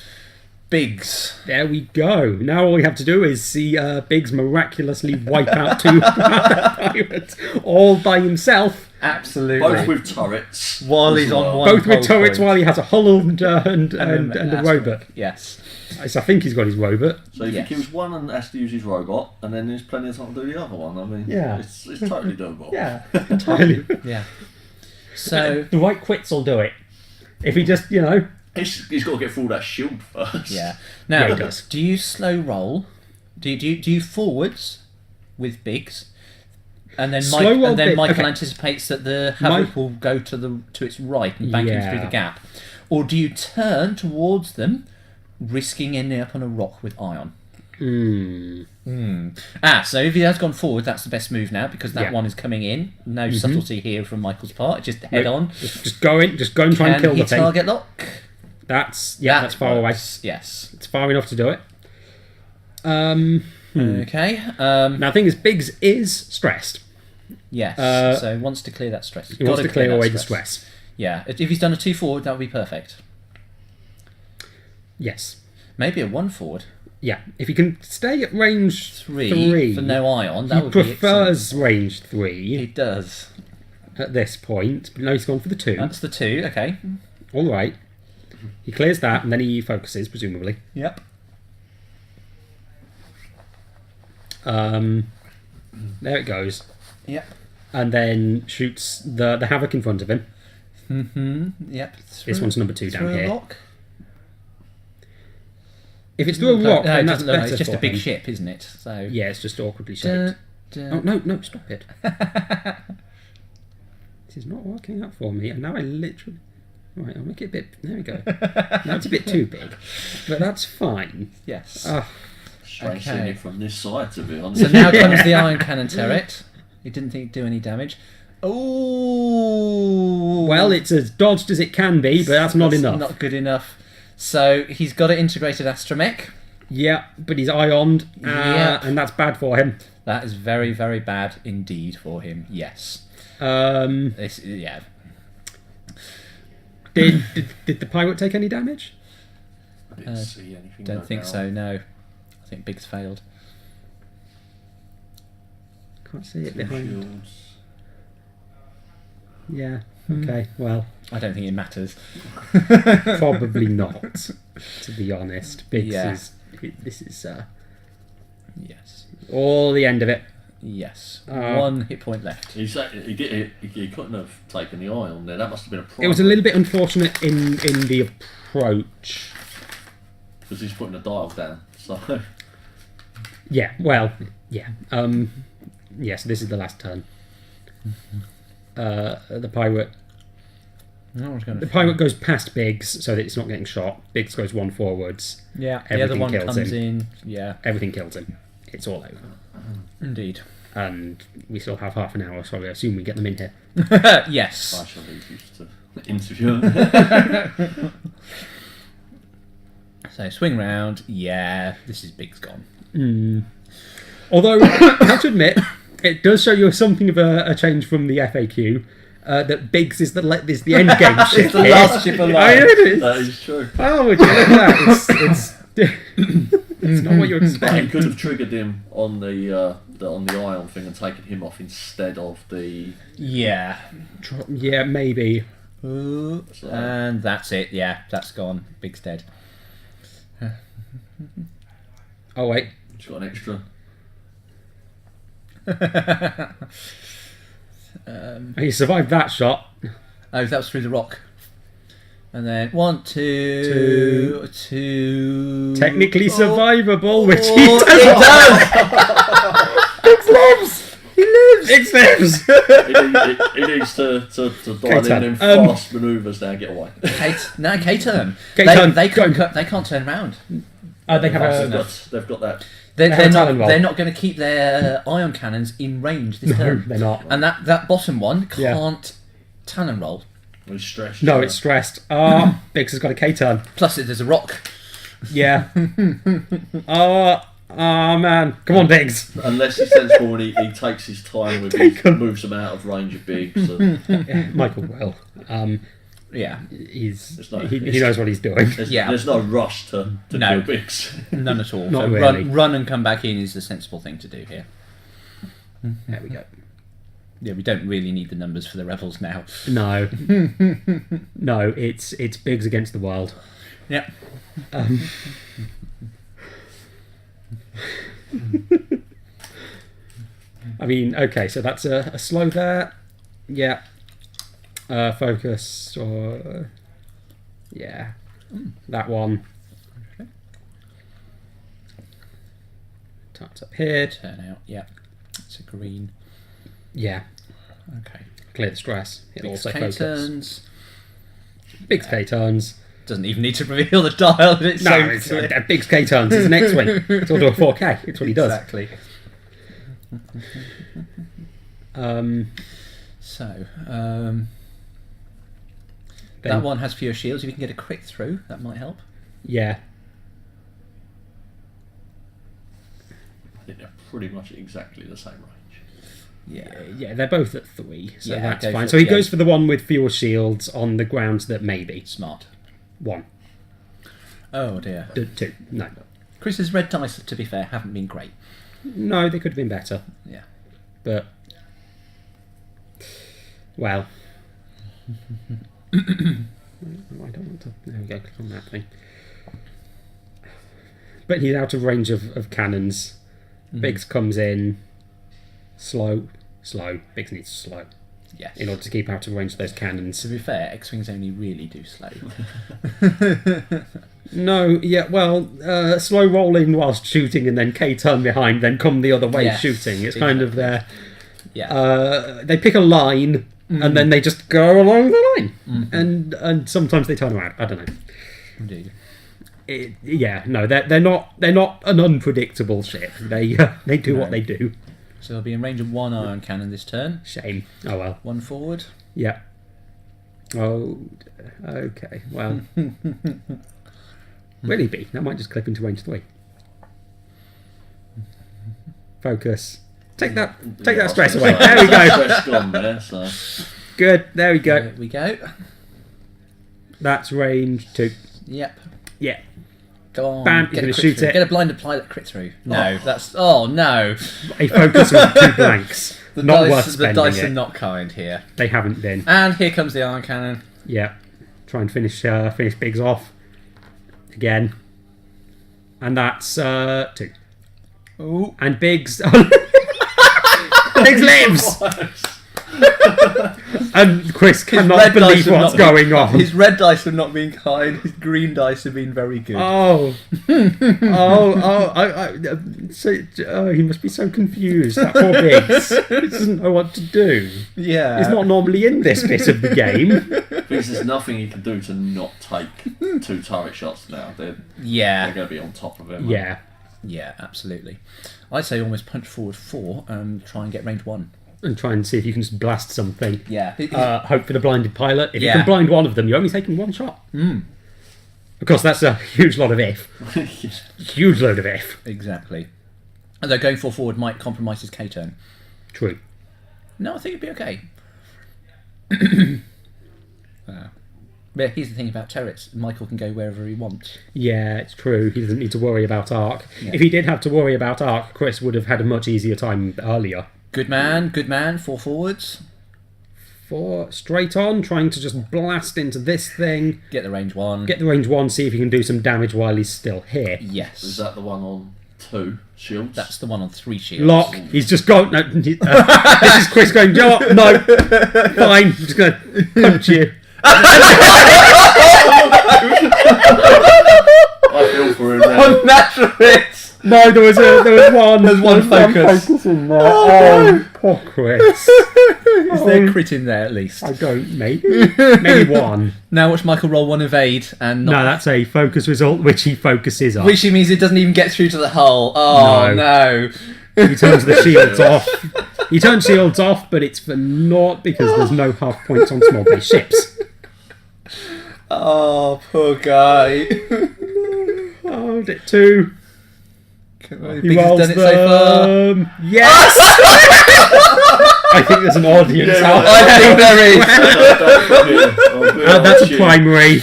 Biggs. There we go. Now all we have to do is see Biggs miraculously wipe out 2 pirates all by himself. Absolutely. Both with turrets. While he's as on well. one Both with hull turrets point. while he has a hull and a that's robot. right. Yes. Yes, I think he's got his robot. So if Yes. he kills one and has to use his robot, and then there's plenty of time to do the other one. I mean, Yeah. it's totally doable. Yeah, entirely. Yeah. So The right quits will do it. If he just, He's got to get through that shield first. yeah. Now, Yeah, he does. do you slow roll? Do you forwards with Biggs? And then Slow roll Michael okay. anticipates that the Havoc will go to its right and bank him through the gap. Or do you turn towards them, risking ending up on a rock with Ion? So if he has gone forward, that's the best move now because that Yeah. one is coming in. No subtlety here from Michael's part. Just head Nope. on. Just go in and try and Can kill he the thing. target lock? That's That far away. works, yes. It's far enough to do it. Okay. Now the thing is, Biggs is stressed. Yes. Uh, So wants to clear that stress. He wants to clear that away the stress. Yeah. If he's done a 2 forward, that would be perfect. Yes. Maybe a 1 forward. Yeah. If he can stay at range 3 for no ion. That he would be prefers range excellent. 3 He does. at this point, but now he's gone for the 2. That's the 2. Okay. All right. He clears that, and then he focuses, presumably. Yep. There it goes. Yep. And then shoots the Havoc in front of him. Yep. This one's number 2 down Through a here. rock? If it's through a rock, No, it then that's doesn't look. better It's just for a big him. ship, isn't it? So. Yeah, it's just awkwardly Duh, shaped. duh. Oh, no, stop it. This is not working out for me, and now I literally... Right, I'll make it a bit... There we go. Now it's a bit too big, but that's fine. Yes. Strange Okay. seeing it from this side, to be honest. So now comes the iron cannon turret. He didn't think it'd do any damage. Oh. Well, it's as dodged as it can be, but that's not enough. Not good enough. So he's got an integrated astromech. Yeah, but he's ioned, Yep. and that's bad for him. That is very, very bad indeed for him. Yes. Yeah. Did the pirate take any damage? I didn't see anything. Don't go think down. so. No. I think Biggs failed. Can't see it Two behind. shields. Yeah. Okay. Well, I don't think it matters. probably not. To be honest, Biggs Yeah. this is Yes. all the end of it. Yes. Uh, 1 hit point left. He couldn't have taken the eye on there. That must have been a problem. It was a little bit unfortunate in the approach. because he's putting the dial down. So Yeah. Well. Yeah. Yes. This is the last turn. The pirate No one's going The to. pilot goes past Biggs so that it's not getting shot. Biggs goes one forwards. Yeah, the Everything other one kills comes him. in. Yeah, Everything kills him. It's all over. indeed. And we still have half an hour, so I assume we get them in here. Yes. I shall leave you to interview him. So swing round. Yeah, this is Big's gone. Although, I have to admit, it does show you something of a change from the FAQ. That Biggs is the end game ship. It's the last ship alive. I know it is. That is true. Oh, would you look at that? It's not what you But you expect. could have triggered him on the ion thing and taken him off instead of the. Yeah. Yeah, maybe. And that's it. Yeah, that's gone. Big's dead. Oh wait, She's got an extra. he survived that shot. Oh, that was through the rock. And then 1, 2, 2. Technically survivable, which he Oh, does. it does! Biggs lives. He needs to dial K-turn. in fast manoeuvres now and get away. K-turn. K-turn. They can't turn around. They have They've got that. They're have a not. talon roll. They're not going to keep their ion cannons in range this No, turn. they're not. And that bottom one Yeah. can't talon roll. He's stretched. No, it's stressed. Biggs has got a K-turn. Plus, there's a rock. Yeah. Man. Come on, Biggs. Unless he's sensible and he takes his time with it, moves them out of range of Biggs. So Michael will. Yeah, He knows what he's doing. there's no rush to No. kill Biggs. none at all. Not So really. run and come back in is the sensible thing to do here. There we go. Yeah, we don't really need the numbers for the rebels now. No. No, it's Biggs against the world. Yeah. I mean, okay, so that's a slow there. Yeah. Focus or yeah, that one. Tarts up here. Turn out. Yeah, it's a green. Yeah, Okay. clear the stress. It'll Big's also focus. K-turns. Big's K-turns. Doesn't even need to reveal the dial. It's No, so it's clear. Big's K-turns. It's an X-wing. It's all do a 4K. It's what he does. Exactly. So, that one has fewer shields. If you can get a quick through, that might help. Yeah. I think they're pretty much exactly the same range. Yeah, they're both at 3, so Yeah, that's go fine. for So it, he yeah. goes for the one with fewer shields on the grounds that maybe Smart. 1, Oh dear. 2. No, Chris's red dice, to be fair, haven't been great. no, they could have been better, Yeah. but well, I don't want to. There we go. Click on that thing. But he's out of range of cannons. Biggs comes in slow. Biggs needs to slow Yes. in order to keep out of range of those cannons. To be fair, X-wings only really do slow. No, yeah, well, slow roll in whilst shooting and then K turn behind, then come the other way Yes, shooting. It's kind of their. Yeah. They pick a line and then they just go along the line, and sometimes they turn around. I don't know. Indeed. They're not an unpredictable ship. They do what they do. So they'll be in range of 1 ion cannon this turn. Shame. Oh well. 1 forward. Yeah. Oh. Okay. Well. Will he be? That might just clip into range 3. Focus. Take that stress away. There we go. Stress gone there, so. Good. There we go. There we go. That's range 2. Yep. Yeah. Go on. Bam, he's Get a gonna crit shoot through. it. Get a blinded pilot crit through. No, that's... Oh, no. A focus with 2 blanks. The Not dice, worth the spending dice it. are not kind here. They haven't been. And here comes the iron cannon. Yeah. Try and finish Biggs off. Again. And that's 2. Ooh. And Biggs... Biggs lives! And Chris His cannot red dice believe have what's not been- going on. His red dice have not been kind. His green dice have been very good. Oh, he must be so confused. That poor Biggs. He doesn't know what to do. Yeah. He's not normally in this bit of the game. Because there's nothing he can do to not take 2 turret shots now. They're Yeah. going to be on top of him. Yeah. Yeah, absolutely. I'd say almost punch forward 4 and try and get range 1. And try and see if you can just blast something. Yeah. Hope for the blinded pilot. If you Yeah. can blind one of them, you're only taking 1 shot. Of course, that's a huge lot of if. Huge load of if. Exactly. Although going 4 forward might compromise his K turn. True. No, I think it'd be okay. But here's the thing about turrets. Michael can go wherever he wants. Yeah, it's true. He doesn't need to worry about arc. Yeah. If he did have to worry about arc, Chris would have had a much easier time earlier. Good man, 4 forwards. 4 straight on, trying to just blast into this thing. Get the range 1. Get the range 1, see if he can do some damage while he's still here. Yes. Is that the one on 2 shields? That's the one on 3 shields. Lock. He's just gone. No, this is Chris going, "You know what? No. Fine. I'm just going to punch you." I feel for him there. Unnatural hits! No, there was one. There's one focus. in there. Oh, poor Chris. Is there a crit in there at least? I don't. Maybe one. Now watch Michael roll 1 evade and not... No, that's a focus result, which he focuses on. Which means it doesn't even get through to the hull. Oh, no. He turns the shields off. He turns shields off, but it's for naught because there's no half points on small base ships. Oh, poor guy. Oh, 2. He Biggs has rolls done it so far. Yes! I think there's an audience out I think there is. that's a primary.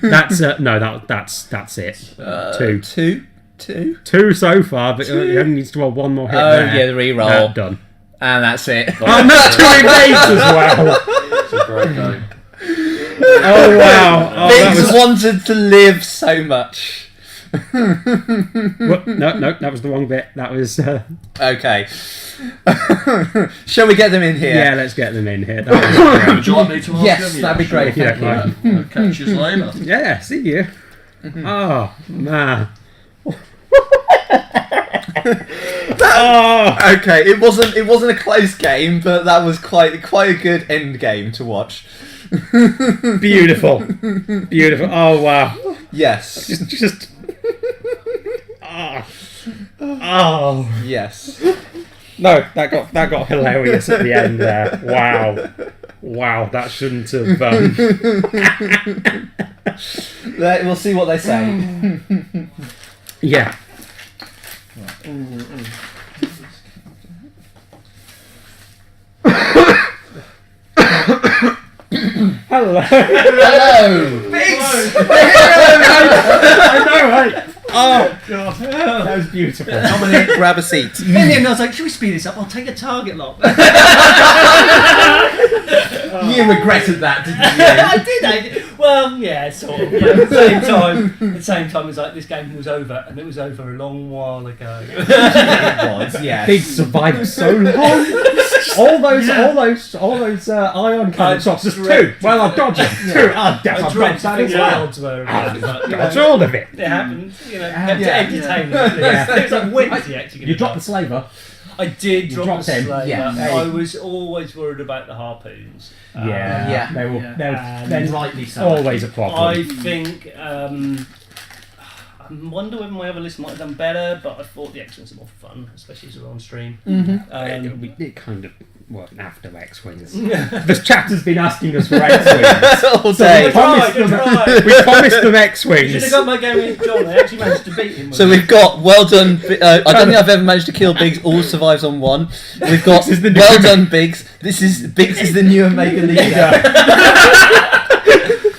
That's that's it. 2. 2 so far, but he only needs to roll 1 more hit. Oh, there. yeah, the reroll. Done. And that's it. Oh, that's 2 evades as well. It's a great game. Oh wow! Oh, Biggs wanted to live so much. Well, no, that was the wrong bit. That was. Okay. Shall we get them in here? Yeah, let's get them in here. That was great. Would you like me to ask Yes, him? that'd be great. If you Thank don't you. mind. Catch you later. Yeah, see you. Oh man. Oh, Okay, it wasn't a close game, but that was quite a good end game to watch. beautiful, beautiful. Oh wow. Yes. Just. Oh. Yes. No, that got hilarious at the end there. Wow, that shouldn't have. We'll see what they say. Yeah. Hello. Hello. I know, right? Oh god, that was beautiful. Dominic, grab a seat. In the end, I was like, should we speed this up? I'll take a target lock. You regretted that, didn't you? I did. Well, yeah, sort of. Yeah, at the same time, it was like this game was over, and it was over a long while ago. It was, yes. Big survived so long. All those ion cannon shots. Just 2. Well, I've dodged it. 2. I've dodged that as well. Odds were around, but, you know, That's all of it. it happened. You know, kept it Yeah. entertaining. It was like, when is he actually going You to dropped the slaver. I did drop dropped the him, slaver. yeah. I was always worried about the harpoons. Yeah. And rightly so. Always a problem. I think I wonder whether my other list might have done better, but I thought the X-Wings are more fun, especially as we're on stream. It kind of worked after X-Wings. The chat has been asking us for X-Wings. All So day. we promised them Should have X-Wings. got my game with John. I actually managed to beat him. So we've got well done. I don't think I've ever managed to kill Biggs. All survives on 1. We've got This is the new well done, Biggs. Biggs is the new Omega leader.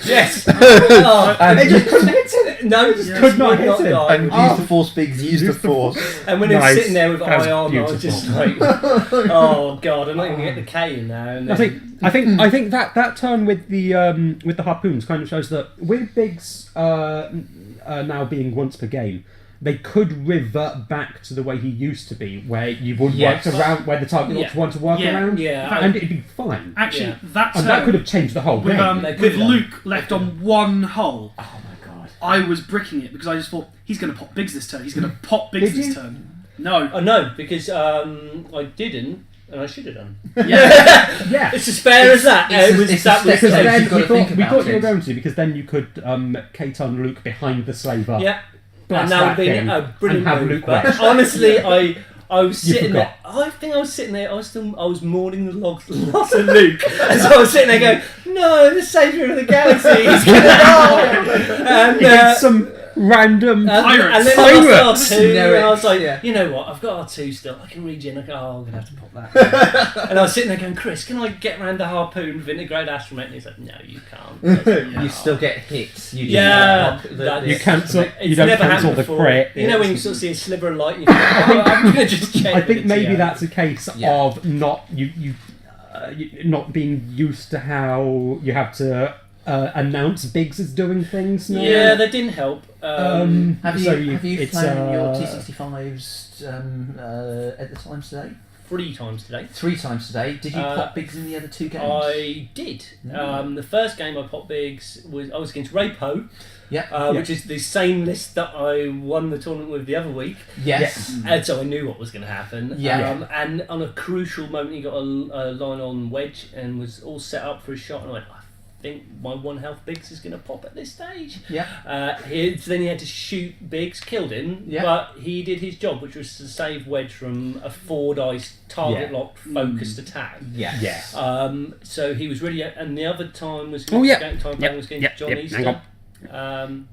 yes. And They just couldn't hit it. No, just could not hit it. die. And use the force, Biggs. Use the force. And when he was Nice. sitting there with That was eye armor, I was just like, oh god, I'm not even getting the K in now. And I then, think that turn with the harpoons kind of shows that with Biggs now being once per game, they could revert back to the way he used to be, where you would Yes. work around where the target locked want to work Yeah. around, Yeah. and it'd be fine. Actually, Yeah. that And that could have changed the whole with game. They could with have done. Luke left on one hull. Oh my god! I was bricking it because I just thought he's going to pop Biggs this turn. He's going to pop Biggs Did you? this turn. No. Oh no, because I didn't, and I should have done. Yeah, It's as fair as that. it's a step because stage, then you've got to think we about thought you were it. going to, because then you could Caton Luke behind the slaver. Yeah, Blast and that would that have been thing a brilliant and have move. Luke But Wedge. honestly, I was You sitting there. forgot. I think I was sitting there. I was mourning the loss of Luke, and so I was sitting there going, "No, the saviour of the galaxy is going to die." And Against some random Pirates. And then I Pirates. lost R2, No, and I was like, yeah. you know what? I've got R2 still. I can regen. I go, I'm going to have to pop that. And I was sitting there going, Chris, can I get around the harpoon with integrate astromech? And he's like, no, you can't. I was like, You still get hits. You just Yeah, pop that- You cancel. It's You don't never cancel happened the before. crit. You know when you sort of see a sliver of light, and you think, oh, I'm going to just check. I with think it, maybe yeah. that's a case Yeah. of not not being used to how you have to announce Biggs is doing things now. Yeah, that didn't help. Have you, So have you it's, flown your uh, T65s at the times today? 3 times today. 3 times today. Did you pop Biggs in the other 2 games? I did. No. The first game I popped Biggs was I was against Ray Poe, Yeah. which is the same list that I won the tournament with the other week. Yes. And so I knew what was going to happen. Yeah. And on a crucial moment, he got a line on wedge and was all set up for a shot. And I went, I think my 1 health Biggs is going to pop at this stage. Yeah. Then he had to shoot Biggs, killed him, Yeah. but he did his job, which was to save wedge from a 4 dice target locked focused attack. Yes. Yeah. So he was really, and the other time was Oh, yeah. time Yep, was against yep, John yep, Easter. hang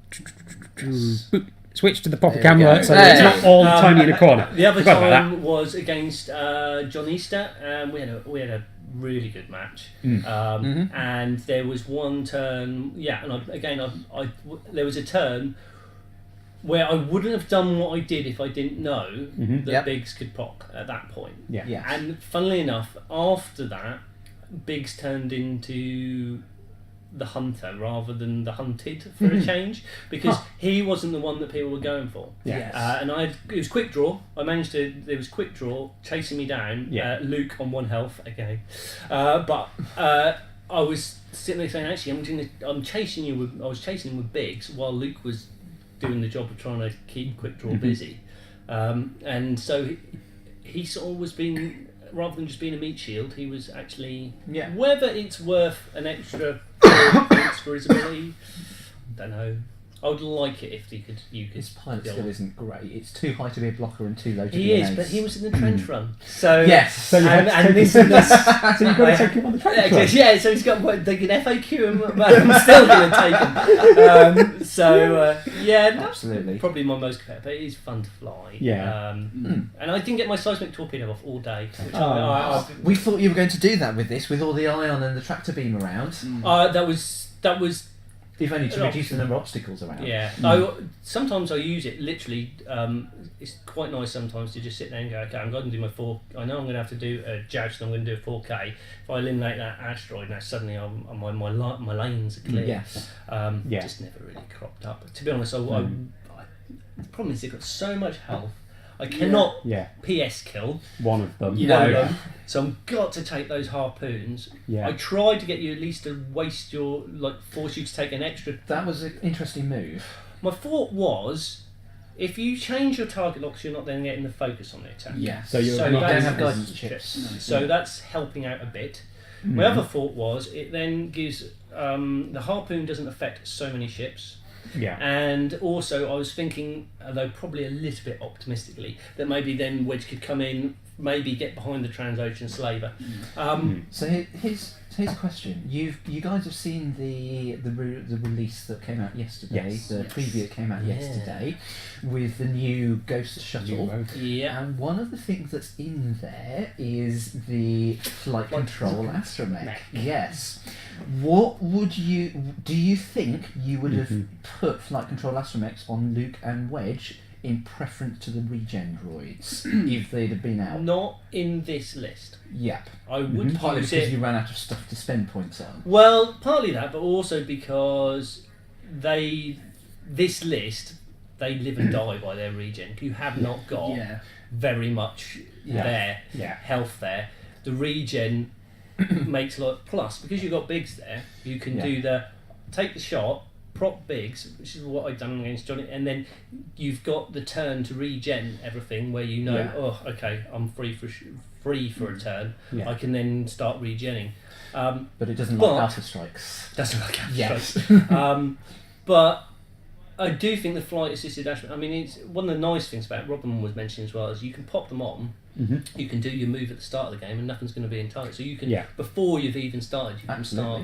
Yes. Boop. Switch to the proper There we camera go. so it's There. not all tiny in a corner. The other Forgot about time was against John Easter, and we had a really good match. And there was one turn, and there was a turn where I wouldn't have done what I did if I didn't know that Yep. Biggs could proc at that point. Yeah. Yes. And funnily enough, after that, Biggs turned into the hunter rather than the hunted for a change, because he wasn't the one that people were going for. Yeah. Yes. And it was quick draw. There was quick draw chasing me down. Yeah. Luke on 1 health again, but I was sitting there saying, actually, I was chasing him with Biggs while Luke was doing the job of trying to keep quick draw busy, and so he sort of was being, rather than just being a meat shield, he was actually, whether it's worth an extra 4 points for his ability, don't know. I would like it if you could. His pilot go skill on. isn't great. It's too high to be a blocker and too low to He be an is, ace. but he was in the trench run. So Yes. So you had to and take this, him- this So you've got to take him on the track. yeah, so he's got what they can FAQ him, but I'm still going to take him. No, Absolutely. probably my most competitive. But it is fun to fly. Yeah. And I didn't get my seismic torpedo off all day. Which We thought you were going to do that with this, with all the ion and the tractor beam around. that was. If only to reduce the number of obstacles around. Yeah, sometimes I use it literally. It's quite nice sometimes to just sit there and go, okay, I'm going to do my 4. I know I'm going to have to do a joust, and I'm going to do a 4K. If I eliminate that asteroid, now suddenly my lanes are clear. Yes. Just never really cropped up. To be honest, the problem is they've got so much health. I cannot PS kill One of them. Yeah. one of No. them, so I've got to take those harpoons. Yeah. I tried to get you at least to waste force you to take an extra. That was an interesting move. My thought was, if you change your target locks, you're not then getting the focus on the attack. Yes. So you're So you not don't that's- have guidance chips. So that's helping out a bit. My other thought was, it then gives the harpoon doesn't affect so many ships. Yeah. And also, I was thinking, although probably a little bit optimistically, that maybe then Wedge could come in, maybe get behind the Transocean Slaver. So here's a question. You guys have seen the release that came out yesterday, Yes. the preview that came out yesterday, with the new Ghost Shuttle. Yeah. And one of the things that's in there is the flight control astromech. Yes. What would do you think you would have put flight control astromechs on Luke and Wedge in preference to the regen droids if they'd have been out? Not in this list. Yep. I would Partly use because it. you ran out of stuff to spend points on. Well, partly that, but also because this list, they live and die by their regen. You have not got very much there health there. The regen makes a lot. Plus, because you've got bigs there, you can do take the shot, prop bigs, which is what I've done against Johnny, and then you've got the turn to regen everything, where you know, oh, okay, I'm free for a turn. Yeah. I can then start regenning. But it doesn't like alpha strikes. Doesn't like alpha strikes. But I do think the flight assisted dash. I mean, it's one of the nice things about Robin was mentioning as well is you can pop them on. Mm-hmm. You can do your move at the start of the game, and nothing's going to be entirely. So you can before you've even started, you can start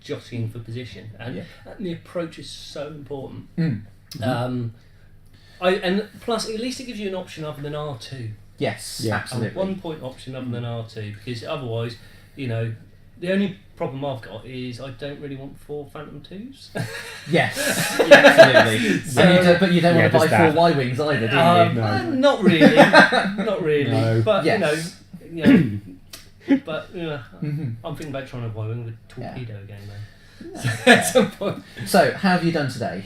jostling for position, and the approach is so important. Mm-hmm. And plus, at least it gives you an option other than R2. Yes, absolutely. A 1 point option other than R2, because otherwise, the only problem I've got is I don't really want 4 Phantom 2s. Yes, absolutely. So, but you don't want to buy 4 Y-Wings either, do you? No. Not really. Not really. No. But, but I'm thinking about trying to Y-Wing with Torpedo again, though. At some point. So, how have you done today?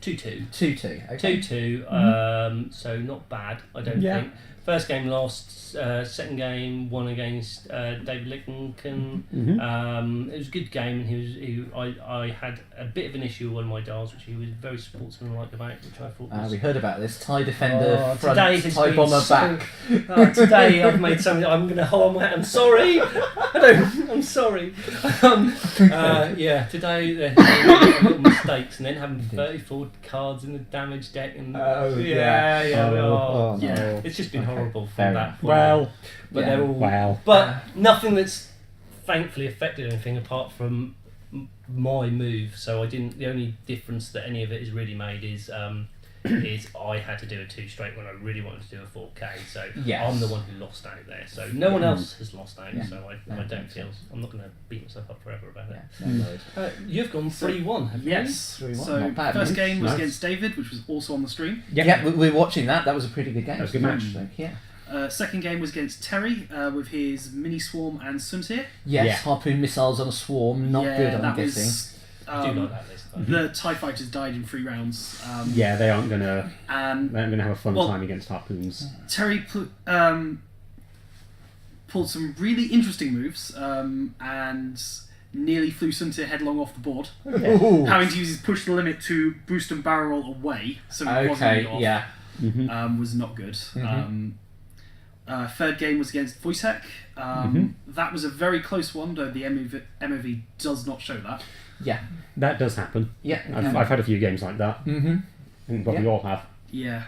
2-2. 2-2, okay. 2-2, so not bad, I don't think. First game lost, second game won against David Lincoln. Mm-hmm. It was a good game, and I had a bit of an issue with one of my dials, which he was very sportsmanlike about, which I thought was... we heard about this. TIE Defender front, TIE Bomber back. Today I've made something, I'm going to hold my hat, I'm sorry. I'm sorry. Today there were little mistakes, and then having 34 cards in the damage deck, and it's just been horrible from that point. But they're all but nothing that's thankfully affected anything apart from my move. So I didn't. The only difference that any of it has really made is I had to do a 2 straight when I really wanted to do a 4K. So I'm the one who lost out there. So no one else has lost out. So I don't feel I'm not going to beat myself up forever about it. You've gone 3-1, haven't you? Yes. 3-1. So first game was against David, which was also on the stream. Yeah, we were watching that. That was a pretty good game. That was a good match. Second game was against Terry with his Mini Swarm and Suntir. Yes, harpoon missiles on a swarm. Not good, I'm guessing. I do like that list. The TIE fighters died in 3 rounds. They aren't gonna have a fun time against harpoons. Terry pulled some really interesting moves and nearly flew Suntir headlong off the board, having to use his push the limit to boost and barrel roll away, so it wasn't really off. Was not good. Third game was against Wojtek. That was a very close one, though the MOV does not show that. Yeah, that does happen. Yeah, I've had a few games like that. Mm-hmm. I think probably all have. Yeah.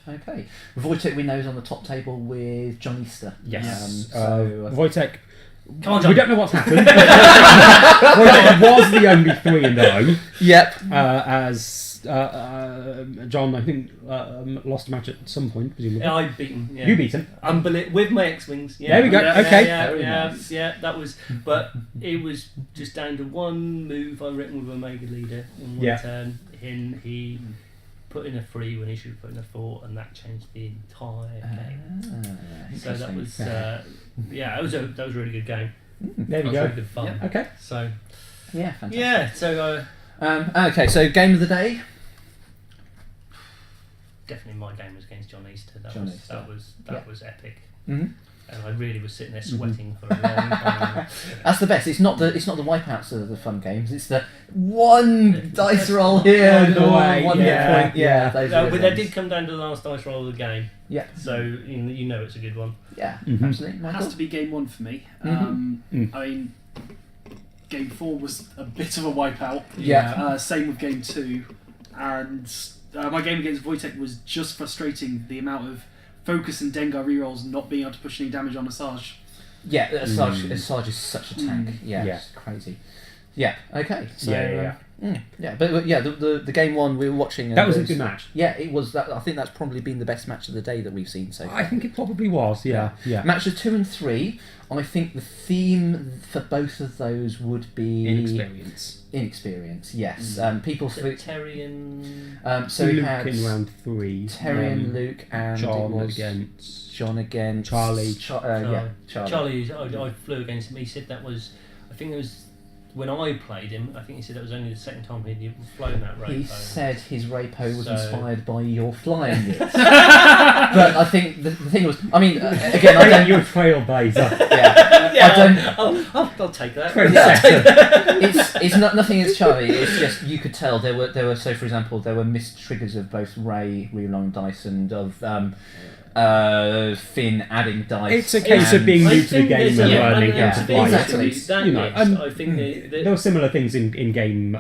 Okay. Wojtek, we know, is on the top table with John Easter. Yes. Wojtek. Come on, John. We don't know what's happened. Wojtek was the only 3-0. Yep. As John, I think, lost a match at some point, presumably. Yeah, I beat him. Yeah. You beat him? With my X-Wings. Yeah. There we go. Okay. Yeah, that was... But it was just down to one move I reckon with Omega Leader in one turn. He put in a 3 when he should have put in a 4, and that changed the entire game. So that was... that was a really good game. There we go. Really good fun. Yeah. Okay. So... Yeah, fantastic. Yeah, so... okay, so game of the day? Definitely my game was against John Easter. That was epic. Mm-hmm. And I really was sitting there sweating for a long time. That's the best. It's not the wipeouts that are the fun games. It's the one dice roll here, one hit point. But they did come down to the last dice roll of the game. Yeah. So you know it's a good one. Yeah, absolutely. It has to be game 1 for me. I mean, game 4 was a bit of a wipeout. Yeah. Same with game 2, and my game against Wojtek was just frustrating. The amount of focus and Dengar rerolls not being able to push any damage on Asajj. Yeah, Asajj is such a tank. It's crazy. Yeah. Okay. So, but the game 1 we were watching. That was a good match. Yeah, it was. I think that's probably been the best match of the day that we've seen so far. I think it probably was. Yeah. Matches 2 and 3. I think the theme for both of those would be inexperience. Yes. People through Terry and so Luke we had in round 3. Terry and Luke and John against John again. Charlie. Charlie. Charlie. I flew against him. He said that was. I think it was when I played him, I think he said that was only the second time he'd flown that Rapo. He said his Rapo was inspired by your flying it. But I think the thing was, I mean, again, I don't. You're a trailblazer. Yeah, I'll take that. It's not nothing against Charlie. It's just you could tell there were so for example there were missed triggers of both Ray re-rolling dice and of Finn adding dice. It's a case of being new to the game and learning how to play. Exactly. I think there were similar things in game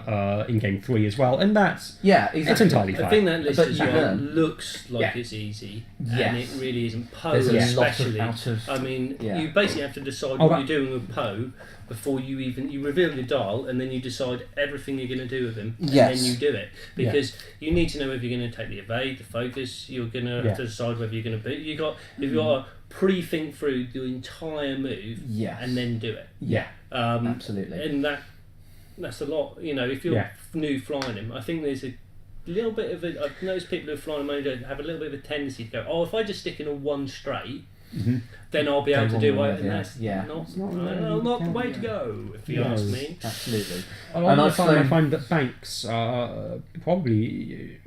3 as well, and that's it's entirely fine. I think that list But as you well learn. looks like it's easy, and it really isn't. Poe especially. I mean, you basically have to decide what you're doing with Poe before you reveal your dial, and then you decide everything you're going to do with him, and then you do it, because you need to know if you're going to take the evade, the focus. You're going to have to decide whether you're going to be. You've got to pre-think through the entire move, and then do it. Absolutely. And that's a lot. You know, if you're new flying him, I think there's a little bit of a. I've noticed people who are flying him only have a little bit of a tendency to go, oh, if I just stick in a one straight. Then I'll be able to do it, and that's not the way to go, if you ask me. Absolutely. And I find that banks probably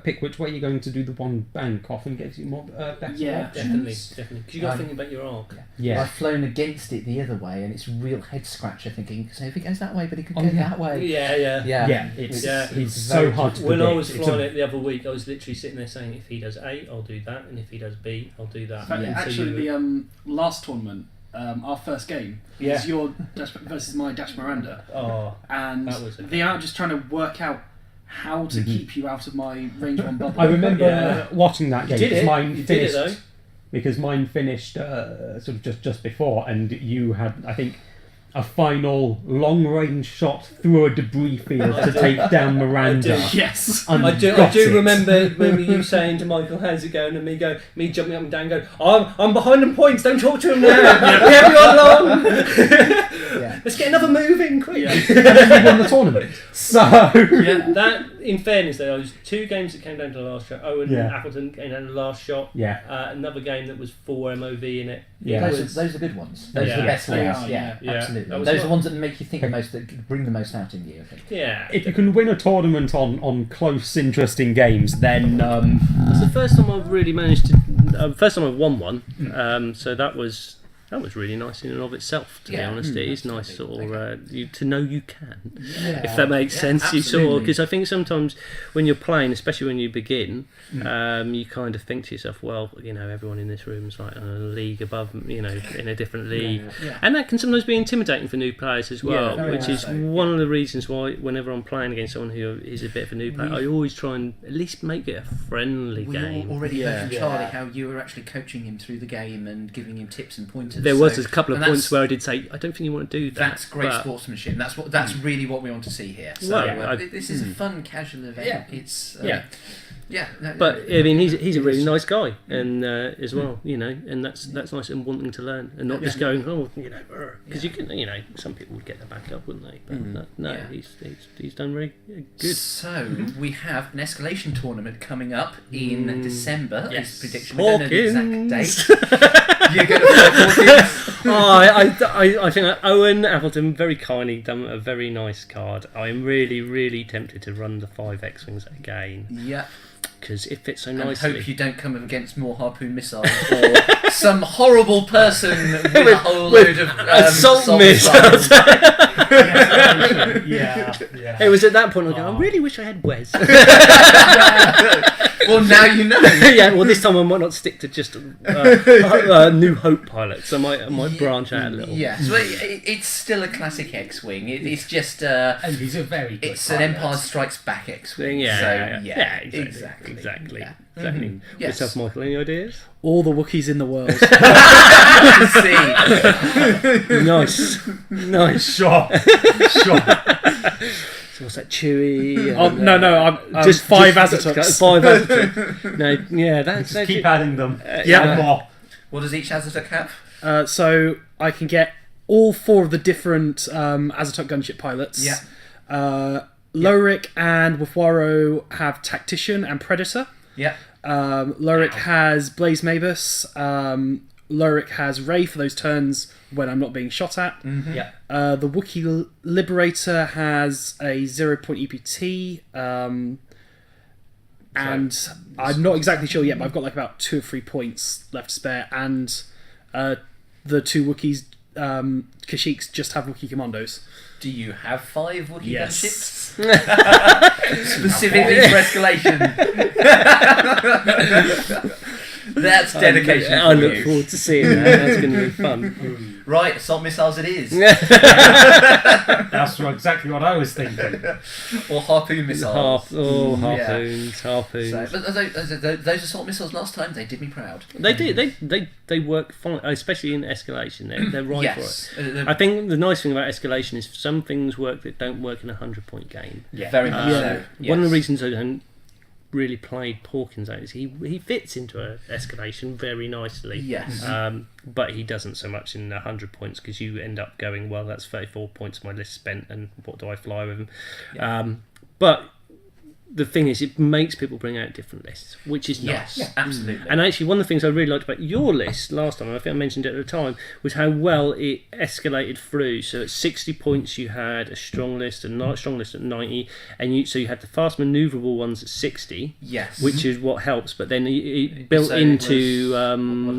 pick which way you're going to do the one bank often gives you more better options. Definitely. Because you've got to think about your arc. I've flown against it the other way, and it's a real head scratcher thinking, so if it goes that way, but it could go that way. It's so hard to predict. When I was flying it the other week, I was literally sitting there saying, if he does A, I'll do that, and if he does B, I'll do that. Actually, the last tournament, our first game, was your Dash versus my Dash Miranda. And they are just trying to work out how to keep you out of my range one bubble. I remember watching that game because mine finished sort of just before, and you had, I think, a final long-range shot through a debris field to take down Miranda. Yes, I do remember you saying to Michael, "How's it going?" and me jumping up and down, going, "I'm behind on points. Don't talk to him now. We have you on long. Let's get another move in quick." And then you won the tournament. So that, in fairness, there was 2 games that came down to the last shot. Owen and Appleton came down to the last shot. Another game that was 4 MOV in it. Those are good ones. Those are the best ones. Absolutely. Those are the ones that make you think the most, that bring the most out in you, I think. If you can win a tournament on close, interesting games, then it's the first time I've really managed to. First time I've won one. So that was really nice in and of itself. To be honest, it is nice sort of to know you can, if that makes sense. Absolutely. You sort of, because I think sometimes when you're playing, especially when you begin, you kind of think to yourself, well, you know, everyone in this room is like a league above, you know, in a different league, and that can sometimes be intimidating for new players as well. Which is one of the reasons why whenever I'm playing against someone who is a bit of a new player, I always try and at least make it a friendly game. We already heard from Charlie how you were actually coaching him through the game and giving him tips and pointers. There was a couple of points where I did say, I don't think you want to do that. That's great sportsmanship. That's really what we want to see here. So this is a fun, casual event. It's but I mean, he's a really nice guy, and as well, you know, and that's nice, and wanting to learn, and not just going, you know, because you can, you know, some people would get their back up, wouldn't they? But he's done really good. So we have an escalation tournament coming up in December. Yes, prediction. We don't know the exact date. You're going to play Hawkins. I think that Owen Appleton very kindly done a very nice card. I'm really, really tempted to run the 5 X-Wings again. Yeah. Because it fits so and nicely. Hope you don't come up against more harpoon missiles or some horrible person with a whole load of assault missiles. It was at that point I go, I really wish I had Wes. Well, now you know. Well, this time I might not stick to just New Hope pilots. I might branch out a little. So it's still a classic X-Wing. It's just and these are very good. It's an Empire Strikes Back X-Wing. Exactly. Yourself, Michael, any ideas? All the Wookiees in the world. Nice. Sure. So what's that, Chewie? I'm just 5 Azatoks. 5 Azatoks. No, that's just keep adding them. More. What does each Azatok have? So I can get all 4 of the different Azatok gunship pilots. Lorik and Wafwaro have Tactician and Predator. Lorik has Blaze Mabus. Lorik has Ray for those turns when I'm not being shot at. Yeah. The Wookiee Liberator has a 0-point EPT. And I'm not exactly sure yet, but I've got like about 2 or 3 points left to spare. And the 2 Wookiees, Kashyyyks, just have Wookiee Commandos. Do you have 5 Wookiee Yes. gunships? Specifically for escalation. That's dedication. I for look you. forward to seeing that. That's going to be fun. Right, assault missiles it is. That's exactly what I was thinking. Or harpoon missiles. Harpoons. So, but those assault missiles last time, they did me proud. They do. They work fine, especially in escalation. They're right Yes. for it. I think the nice thing about escalation is some things work that don't work in a 100-point game. Yeah. Very much so. One of the Yes. reasons I don't really play Porkins out is he fits into an escalation very nicely. Yes. But he doesn't so much in 100 points because you end up going, well, that's 34 points of my list spent, and what do I fly with him? Yeah. But the thing is, it makes people bring out different lists, which is Yes, nice. absolutely. And actually, one of the things I really liked about your list last time, and I think I mentioned it at the time, was how well it escalated through. So at 60 points, you had a strong list, strong list at 90, and so you had the fast manoeuvrable ones at 60, Yes. which is what helps. But then it built So it into.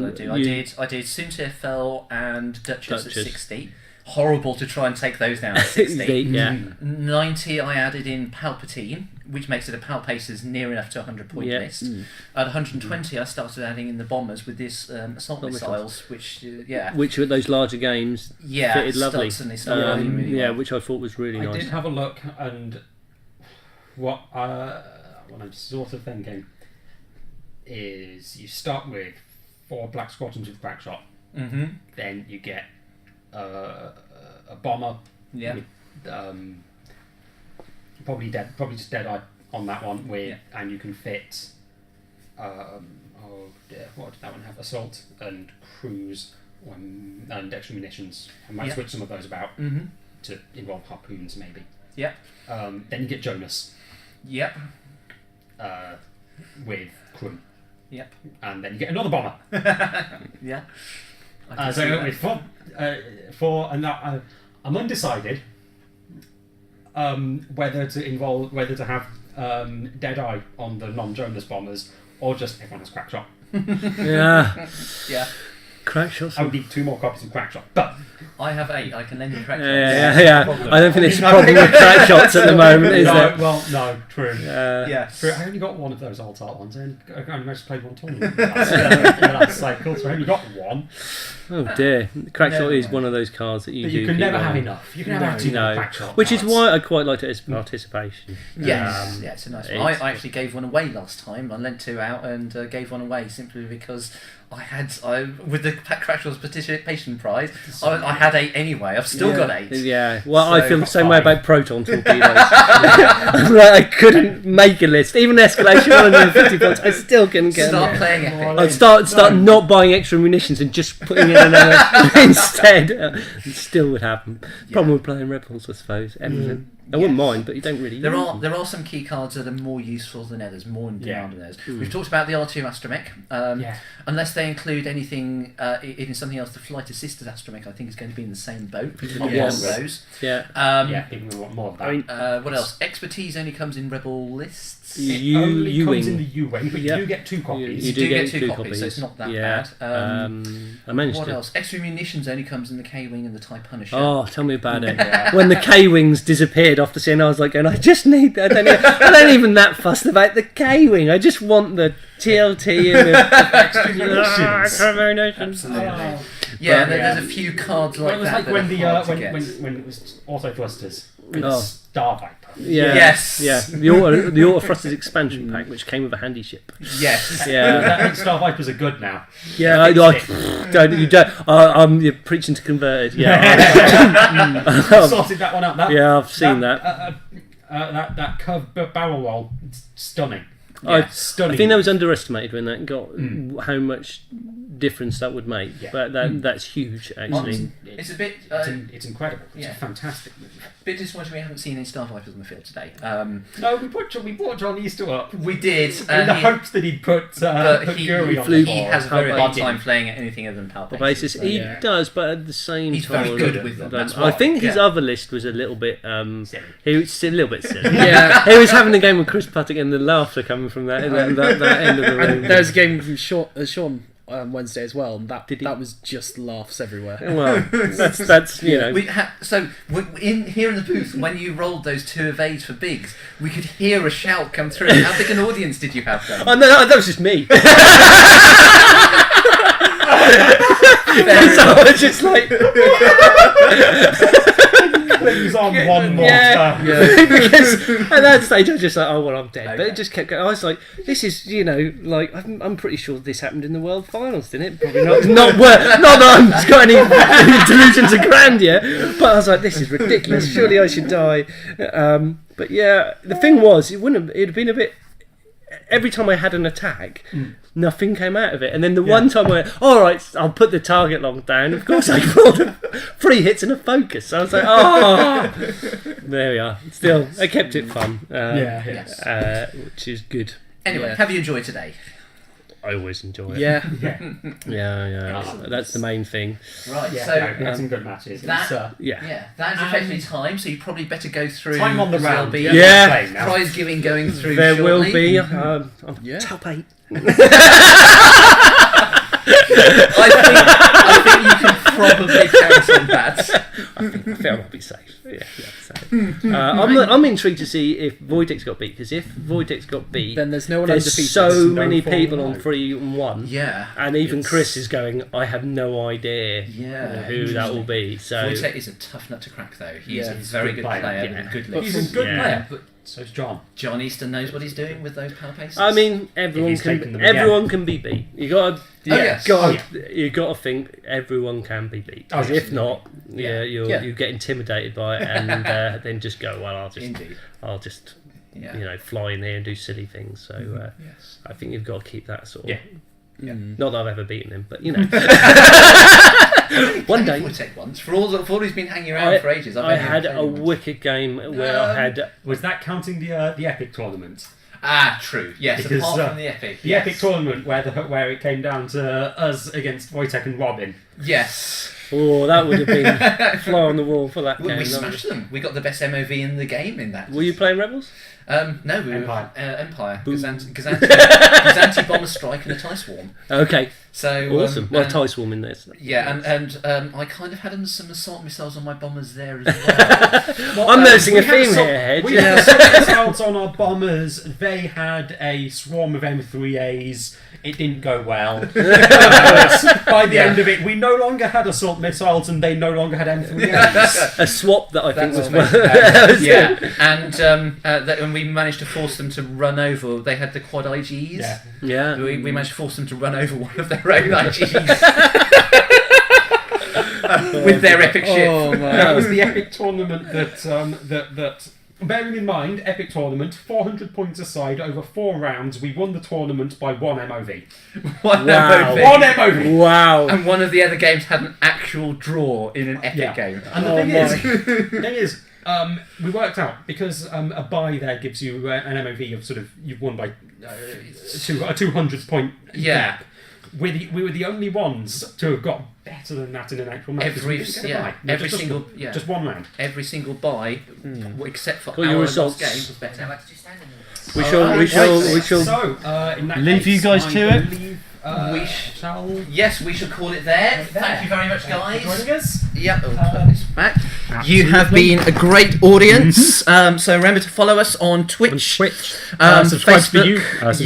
What did I do? I did Soontir Fel and Duchess at 60. Horrible to try and take those down at 60. Yeah. 90 I added in Palpatine, which makes it a Palpators near enough to a 100-point Yeah. list. At 120 I started adding in the bombers with this assault missiles, which Which with those larger games fitted lovely. Suddenly started working really well. Which I thought was really I nice. did have a look, and what I'm sort of thinking is you start with 4 black squadrons with crack shot. Mm-hmm. Then you get a bomber. Yeah. With, probably just Deadeye on that one with, and you can fit. What did that one have? Assault and cruise and extra munitions. I might switch some of those about to involve harpoons maybe. Yep. Then you get Jonas. Yep. With crew. Yep. And then you get another bomber. Yeah. So with 4 and that, I'm undecided whether to have Deadeye on the non-Jonas bombers or just everyone has crack shot. Yeah. Yeah. Crack shots. I would need 2 more copies of crack shot, but I have 8. I can lend you crack shots. Yeah. I don't think there's a problem with crack shots at the moment, is there? no, true. Yes. True. I only got one of those alt-art ones, and I only managed to play one tournament last cycle, so I only got one. Oh dear, crack shot Never is mind. one of those cards that you But do you can keep never on. have enough. You can never have too many crack shot Which is cards. why I quite liked it as participation. Yes, yeah, it's a nice one. I it's- actually gave one away last time. I lent 2 out and gave one away simply because I with the Crash Wars participation prize, I had 8 anyway. I've still got 8. Yeah, well, I So- feel the same way about proton torpedoes. I couldn't make a list, even escalation 150 points. I still couldn't get Start them. playing Epic. I'd start not buying extra munitions and just putting it in instead. It still would happen. Problem with playing Rebels, I suppose. Everything. I wouldn't mind, but you don't really. There use are them. there are some key cards that are more useful than others, more in Yeah. demand than others. We've talked about the R2 Astromech. Yeah. Unless they include anything in something else, the Flight Assisted Astromech I think is going to be in the same boat. People want Yes. one of those. Yeah. Yeah, people want more of that. I mean, What else? Expertise only comes in Rebel lists. it only comes U-wing. in the U-wing, but Yeah. you do get 2 copies. You do get get 2 2 copies, so it's not that yeah. bad. I managed What to. else? Extra munitions only comes in the K-Wing and the TIE Punisher. Oh, tell me about it. When the K-Wings disappeared off the scene, I was like, I just need that. I don't even that fussed about the K-Wing. I just want the TLT and the extra munitions. Absolutely. Oh. Yeah, But, there's a few cards like Well, it was that. like that when are the hard to when, get. when it was auto thrusters with Oh. Star Viper. Yeah. Yes. Yeah. The auto thrusters expansion pack, which came with a handy ship. Yes. Yeah. That means Star Vipers are good now. Yeah. You're preaching to converted. Yeah. Sorted that one out. Yeah, I've seen that. That curved barrel roll, it's stunning. I Stunning. think that was underestimated when that got how much difference that would make. Yeah. But that's huge, actually. It's a bit. It's incredible. It's yeah. a fantastic movie. Bit disappointing we haven't seen any Starfighters on the field today. No, we brought John Easter up We did. in the hopes that he'd put Guri on the He board. has a very But hard he time playing at anything other than Power The Bases. basis he does, but at the same He's time, very good with them, that's I why. think his Yeah. other list was a little bit. Silly. He was a little bit silly. Yeah. He was having a game with Chris Puttick, and the laughter coming from that end of the room. And there was a game from Sean Wednesday as well, and that Did he? that was just laughs everywhere. Well, that's you know. Here in the booth, when you rolled those 2 of A's for bigs, we could hear a shout come through. How big an audience did you have then? Oh no, that was just me. So I was just like, Clings on one more yeah, time. because at that stage I was just like, oh well, I'm dead. But it just kept going. I was like, this is, like I'm pretty sure this happened in the World Finals, didn't it? Probably not. Not that I've got any delusions of grandeur. But I was like, this is ridiculous. Surely I should die. But yeah, the thing was, it'd have been a bit. Every time I had an attack, nothing came out of it. And then the one time I went, all right, I'll put the target lock down. Of course, I rolled 3 hits and a focus. So I was like, oh, there we are. Still, I kept it fun, which is good. Anyway, have you enjoyed today? I always enjoy it. Yeah. Yeah. That's the main thing. Right, Yeah, so had some good matches. that- It's, Yeah. That's effectively time, so you probably better go through. time on the because there'll round. be Yeah. Playing now. prize giving going through. There shortly. will be. I'm Yeah. top 8. I think you can probably count on that. I think I'll be safe. Yeah, so. I'm intrigued to see if Wojtek's got beat, because if Wojtek's got beat, Then there's no one there's undefeated. so No many form, people no. on 3-1. Yeah. And even It's- Chris is going, I have no idea Yeah. who that will be. So Wojtek is a tough nut to crack, though. He's a He's very a good good player, player, with yeah. a good But list. He's a good Yeah. player, but so's John. John Easton knows what he's doing with those power paces. I mean, everyone He's taken can them again. everyone can be beat. You got to yes. you got to think everyone can be beat. Oh, 'Cause yes. if not, Yeah. you get intimidated by it, and then just go, well, Indeed. I'll just Yeah. fly in here and do silly things. So Yes. I think you've got to keep that sort of. Yeah. Not that I've ever beaten him, but one day. Wojtek once. For all he's been hanging around for ages. I had a wicked game where I had. Was that counting the Epic tournament? Ah, true. Yes, Because, apart from the epic. The yes. Epic tournament where it came down to us against Wojtek and Robin. Yes. Oh, that would have been fly on the wall for that We game. smashed them. We got the best MOV in the game in that. Were you playing Rebels? No, we Empire. were Empire. Gazanti Bomber Strike and a TIE Swarm. Okay, So awesome. Well, and- TIE Swarm in there. So. Yeah, and I kind of had some assault missiles on my bombers there as well. I'm noticing a We had theme some- here, Hedge. We had some missiles on our bombers. They had a swarm of M3As. It didn't go well. By the end of it, we no longer had assault missiles, and they no longer had M3As. A swap that I think was yeah, and we managed to force them to run over. They had the quad IGs. Yeah. Yeah. We managed to force them to run over one of their own IGs with their epic ship. Oh That man. was the epic tournament that. Bearing in mind, epic tournament, 400 points aside over 4 rounds, we won the tournament by 1 MOV. One Wow. MOV. 1 MOV! Wow. And one of the other games had an actual draw in an epic Yeah. game. And Oh the thing is, we worked out, because a buy there gives you an MOV of sort of, you've won by a 200 point Yeah. gap. We were the only ones to have got better than that in an actual match. because we didn't get a buy. every Just- single Just 1 round. every single buy, except for Got your our results. last game, was better. We shall. So, in that leave case, you guys I to it. believe, We shall Yes, we should call it there. Thank you very much, guys. joining us. Yep. Put this back. You have been a great audience. So remember to follow us on Twitch, Twitch, Facebook, subscribe to the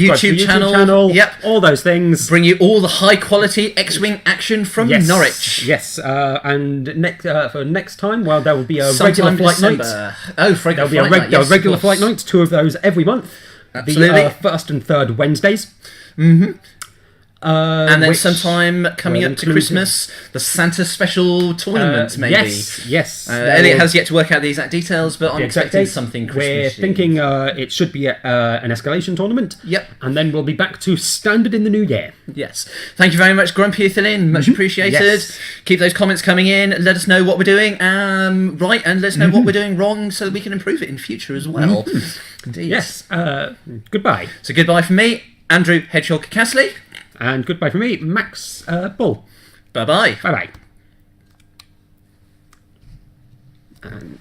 YouTube channel. Yep. all those things. Bring you all the high quality X-wing action from Norwich. Yes, and next time, well, there will be a Sometime regular flight night. December. Oh, There'll be a regular flight night, 2 of those every month. Absolutely. The first and third Wednesdays. And then which sometime coming will up to include- Christmas, the Santa special tournament, maybe. Yes. Elliot has yet to work out the exact details, but I'm expecting something Christmas. We're thinking it should be an escalation tournament. Yep. And then we'll be back to standard in the new year. Yes. Thank you very much, Grumpy Athenian. Much appreciated. Yes. Keep those comments coming in. Let us know what we're doing right, and let us know what we're doing wrong so that we can improve it in future as well. Indeed. Yes. Goodbye. So goodbye from me, Andrew Hedgehog Cassley. And goodbye from me, Max Bull. Bye-bye. Bye-bye. And